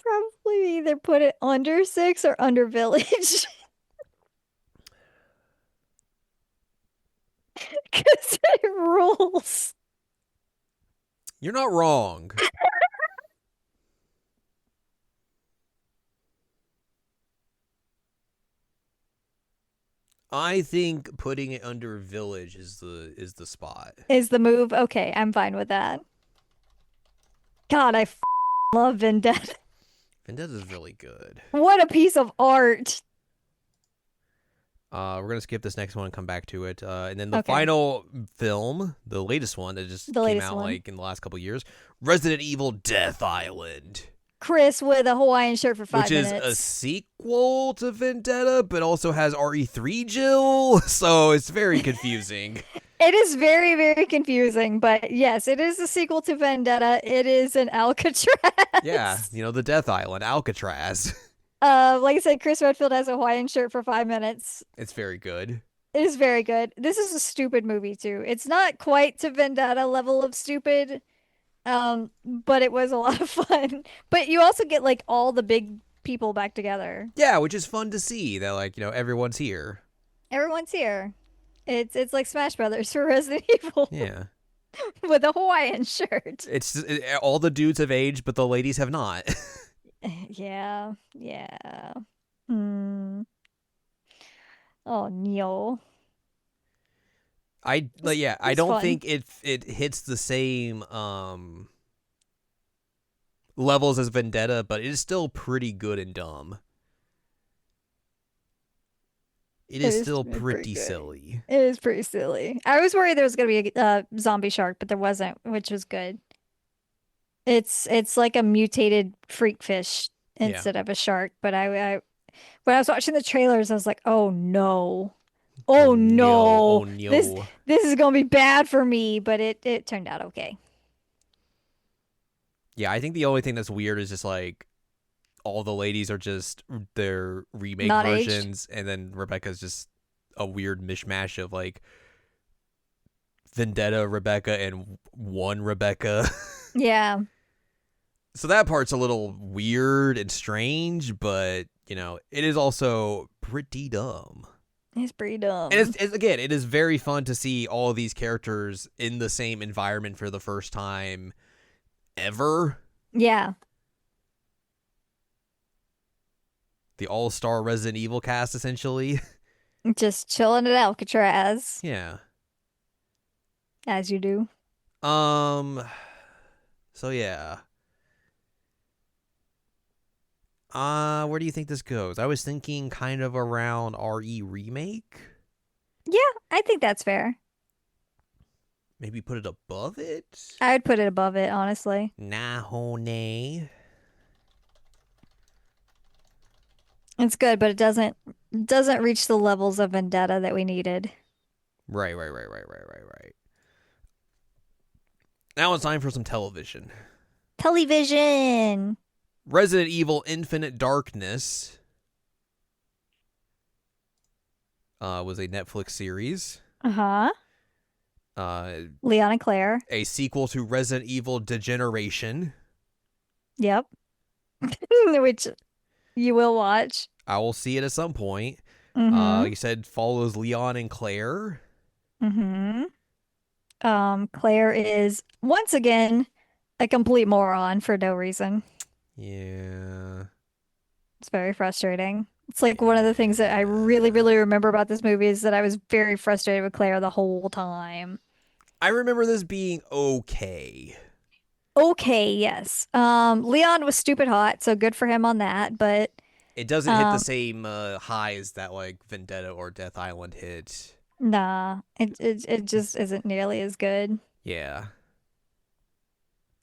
probably either put it under 6 or under Village. Because it rules. You're not wrong. I think putting it under Village is the spot. Is the move. Okay, I'm fine with that. God, I love Vendetta. Vendetta's really good. What a piece of art. We're gonna skip this next one and come back to it. And then the Okay. final film, the latest one that just The came latest out one. like in the last couple of years, Resident Evil Death Island, Chris with a Hawaiian shirt for which five is a minutes. sequel to Vendetta, but also has RE3 Jill, so it's very confusing. It is very, very confusing, but yes, it is a sequel to Vendetta. It is an Yeah, Alcatraz. the Death Island, Alcatraz. Like I said, Chris Redfield has a Hawaiian shirt for 5 minutes. It's very good. It is very good. This is a stupid movie too. It's not quite to Vendetta level of stupid, but it was a lot of fun. But you also get like all the big people back together. Yeah, which is fun to see that everyone's here. Everyone's here. It's like Smash Brothers for Resident Evil Yeah. with a Hawaiian shirt. All the dudes have aged, but the ladies have not. Yeah, yeah. Hmm. Oh, Neil. I It's don't fun. think it hits the same levels as Vendetta, but it is still pretty good and dumb. It It is is still pretty pretty good. silly. It is pretty silly. I was worried there was gonna be a zombie shark, but there wasn't, which was good. It's like a mutated freak fish Yeah. instead of a shark. But I when I was watching the trailers, I was like, oh no. Oh Oh no. Oh no. This no. this is gonna be bad for me, but it turned out okay. Yeah, I think the only thing that's weird is just like all the ladies are just their remake Not aged. versions, and then Rebecca's just a weird mishmash of like Vendetta Rebecca and one Rebecca. Yeah, So that part's a little weird and strange, but it is also pretty dumb. it's pretty And dumb. again, it is very fun to see all of these characters in the same environment for the first time ever. Yeah, The all-star Resident Evil cast, essentially. just chilling at Alcatraz, Yeah. as you do. Um. So yeah. Where do you think this goes? I was thinking kind of around RE remake. Yeah, I think that's fair. Maybe put it above it. I would put it above it, honestly. Nahone. It's good, but it doesn't reach the levels of Vendetta that we needed. Right. Now it's time for some television. Television. Resident Evil Infinite Darkness was a Netflix series. Uh-huh. Uh, Leon and Claire. a sequel to Resident Evil Degeneration. Yep. Which you will watch. I will see it at some point. Mm-hmm. You said follows Leon and Claire. Mm-hmm. Claire is once again a complete moron for no reason. Yeah. It's very frustrating. It's like one of the things that I really, really remember about this movie is that I was very frustrated with Claire the whole time. I remember this being okay. Okay, yes. Leon was stupid hot, so good for him on that, but It doesn't hit the um same highs that like Vendetta or Death Island hit. nah, it just isn't nearly as good. Yeah.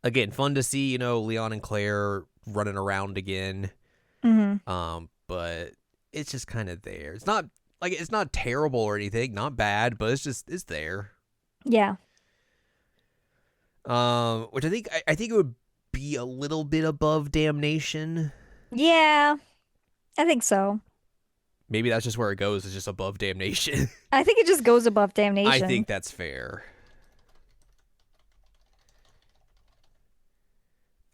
Again, fun to see, Leon and Claire running around again. Hmm. But it's just kind of there. It's not terrible or anything, not bad, but it's there. Yeah. Which I think it would be a little bit above Damnation. Yeah, I think so. Maybe that's just where it goes. It's just above Damnation. I think it just goes above I Damnation. think that's fair.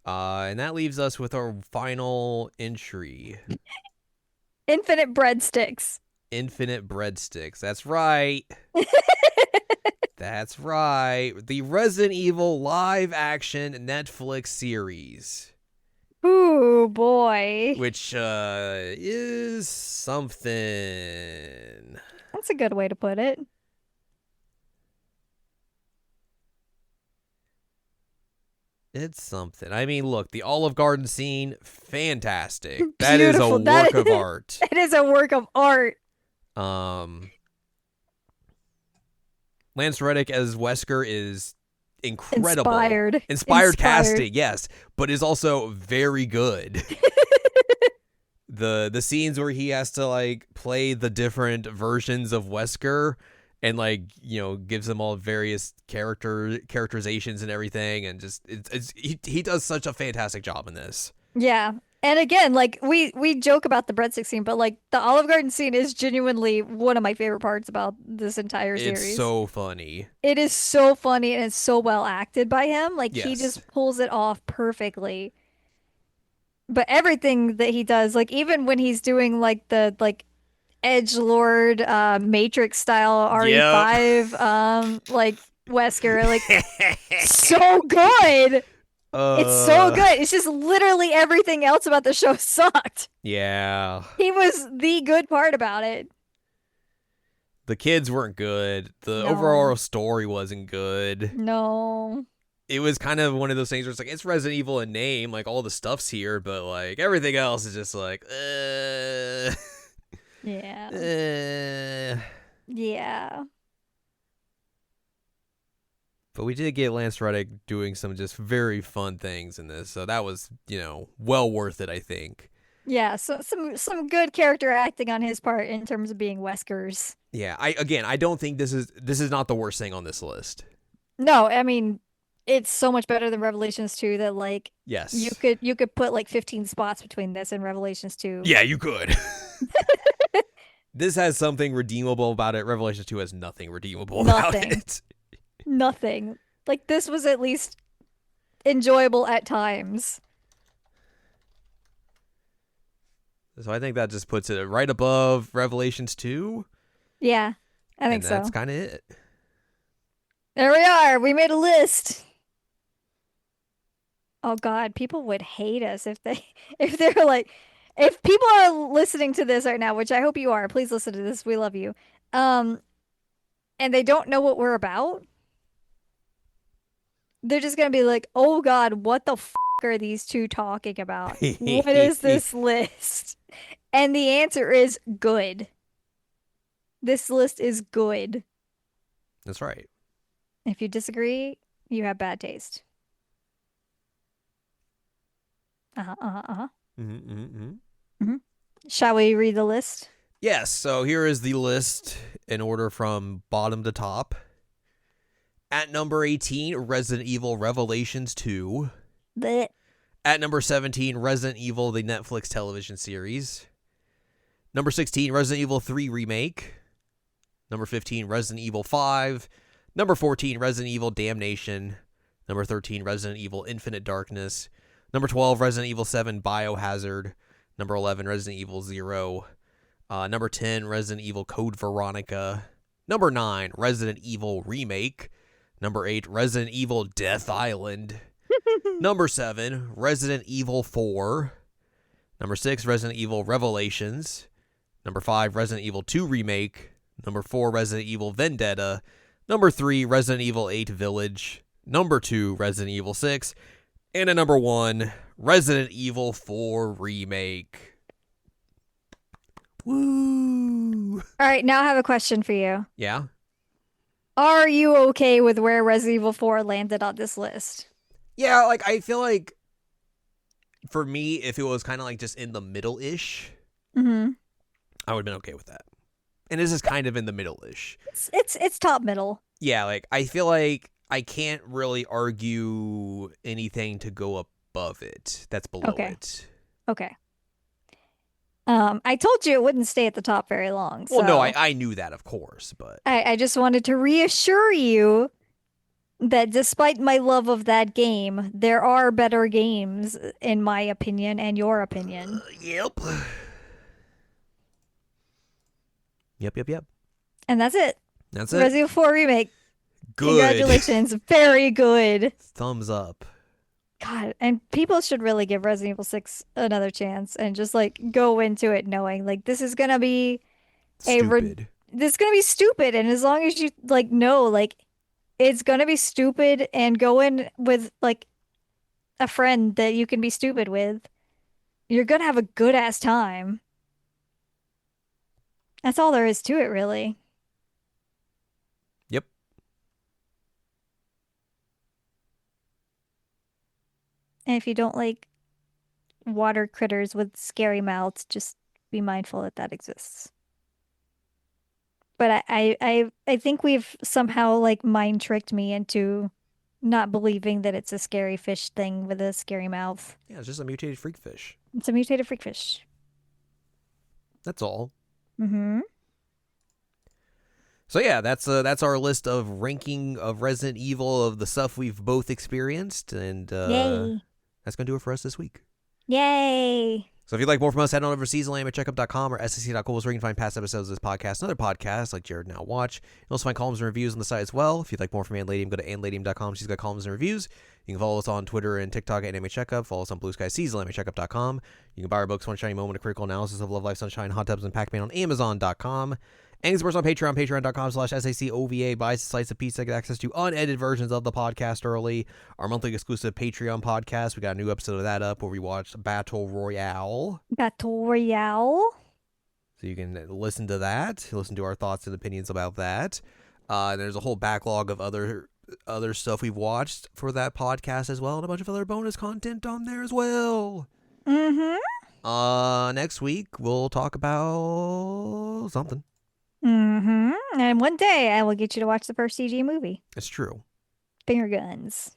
And that leaves us with our final entry. Infinite breadsticks. Infinite breadsticks. That's right. That's right. The Resident Evil live action Netflix series, Ooh, boy. which is something. That's a good way to put it. It's something. I mean, look, the Olive Garden scene, fantastic. That is a Beautiful. work of art. It is a work of art. Um, Lance Reddick as Wesker is incredible. Inspired. Inspired Inspired. casting, yes, but is also very good. The scenes where he has to like play the different versions of Wesker and like gives them all various characterizations and everything, and just he does such a fantastic job in this. Yeah. And again, like we joke about the breadstick scene, but like the Olive Garden scene is genuinely one of my favorite parts about this entire It's series. so funny. It is so funny and it's so well acted by him. Like he Yes. just pulls it off perfectly. But everything that he does, like even when he's doing like the like edge lord Matrix style Yep. RE5 like Wesker, like so good. It's so uh good. It's just literally everything else about the show sucked. yeah. He was the good part about it. The kids weren't good. The No. overall story wasn't good. No. It was kind of one of those things where it's like it's Resident Evil in name, like all the stuff's here, but like everything else is just like, Yeah. uh. Yeah. But we did get Lance Reddick doing some just very fun things in this, so that was well worth it, I think. Yeah, so some good character acting on his part in terms of being Wesker's. Yeah, I don't think this is not the worst thing on this list. No, I mean it's so much better than Revelations 2 that like Yes. you could put like 15 spots between this and Revelations 2. Yeah, you could. This has something redeemable about it. Revelation 2 has nothing redeemable about Nothing. it. Nothing. Like this was at least enjoyable at times. So I think that just puts it right above Revelations 2, Yeah, I and think that's so. kind of it. There we are. We made a list. Oh God, people would hate us if they if they're like if people are listening to this right now, which I hope you are, please listen to this. We love you. Um, and they don't know what we're about, they're just gonna be like, "Oh God, what the f are these two talking about? What is this list?" And the answer is good. This list is good. That's right. If you disagree, you have bad taste. Uh-huh, uh-huh, uh-huh. Mm-hmm, mm-hmm. Mhm. Shall we read the list? Yes, so here is the list in order from bottom to top. At number 18, Resident Evil Revelations 2. Blech. At number 17, Resident Evil, the Netflix television series. Number 16, Resident Evil 3 Remake. Number 15, Resident Evil 5. Number 14, Resident Evil Damnation. Number 13, Resident Evil Infinite Darkness. Number 12, Resident Evil 7 Biohazard. Number 11, Resident Evil 0. Number 10, Resident Evil Code Veronica. Number 9, Resident Evil Remake. Number 8, Resident Evil Death Island. Number 7, Resident Evil 4. Number 6, Resident Evil Revelations. Number 5, Resident Evil 2 Remake. Number 4, Resident Evil Vendetta. Number 3, Resident Evil 8 Village. Number 2, Resident Evil 6. And at number 1, Resident Evil 4 Remake. Woo! All right, now I have a question for you. Yeah? Are you okay with where Resident Evil 4 landed on this list? Yeah, like, I feel like for me, if it was kind of like just in the middle-ish, Mm-hmm. I would have been okay with that. And this is kind of in the middle-ish. It's top middle. Yeah, like, I feel like I can't really argue anything to go above it that's below Okay. it. Okay. I told you it wouldn't stay at the top very long, Well, no, I, so I knew that, of course, but I just wanted to reassure you that despite my love of that game, there are better games, in my opinion and your opinion. yep. Yep. And that's it. That's it. Resident Evil 4 Remake. Good. Congratulations. Very good. Thumbs up. God, and people should really give Resident Evil 6 another chance and just like go into it knowing like this is gonna be Stupid. this is gonna be stupid, and as long as you like know like it's gonna be stupid and go in with like a friend that you can be stupid with, you're gonna have a good ass time. That's all there is to it, really. Yep. And if you don't like water critters with scary mouths, just be mindful that that exists. But I think we've somehow like mind tricked me into not believing that it's a scary fish thing with a scary mouth. Yeah, it's just a mutated freak fish. It's a mutated freak fish. That's all. Mm-hmm. So yeah, that's our list of ranking of Resident Evil of the stuff we've both experienced, and Yay. that's gonna do it for us this week. Yay. So if you'd like more from us, head on over to seasonlanime@checkup.com or ssc.cool, where you can find past episodes of this podcast and other podcasts like Jared Now Watch. You'll also find columns and reviews on the site as well. If you'd like more from Ann go to annladium.com. She's got columns and reviews. You can follow us on Twitter and TikTok at Anime Checkup. Follow us on Blue Sky seasonlanimecheckup.com. You can buy our books, One Shiny Moment, a critical analysis of Love, Life, Sunshine, Hot Tubs, and Pac-Man on Amazon.com. And support us on Patreon, patreon.com/SACOVA. Buys a slice of pizza, get access to unedited versions of the podcast early. Our monthly exclusive Patreon podcast. We got a new episode of that up where we watched Battle Royale. Battle Royale. So you can listen to that, listen to our thoughts and opinions about that. There's a whole backlog of other stuff we've watched for that podcast as well, and a bunch of other bonus content on there as well. Mm-hmm. Next week we'll talk about something. Mm-hmm. And one day I will get you to watch the first CG movie. It's true. Finger guns.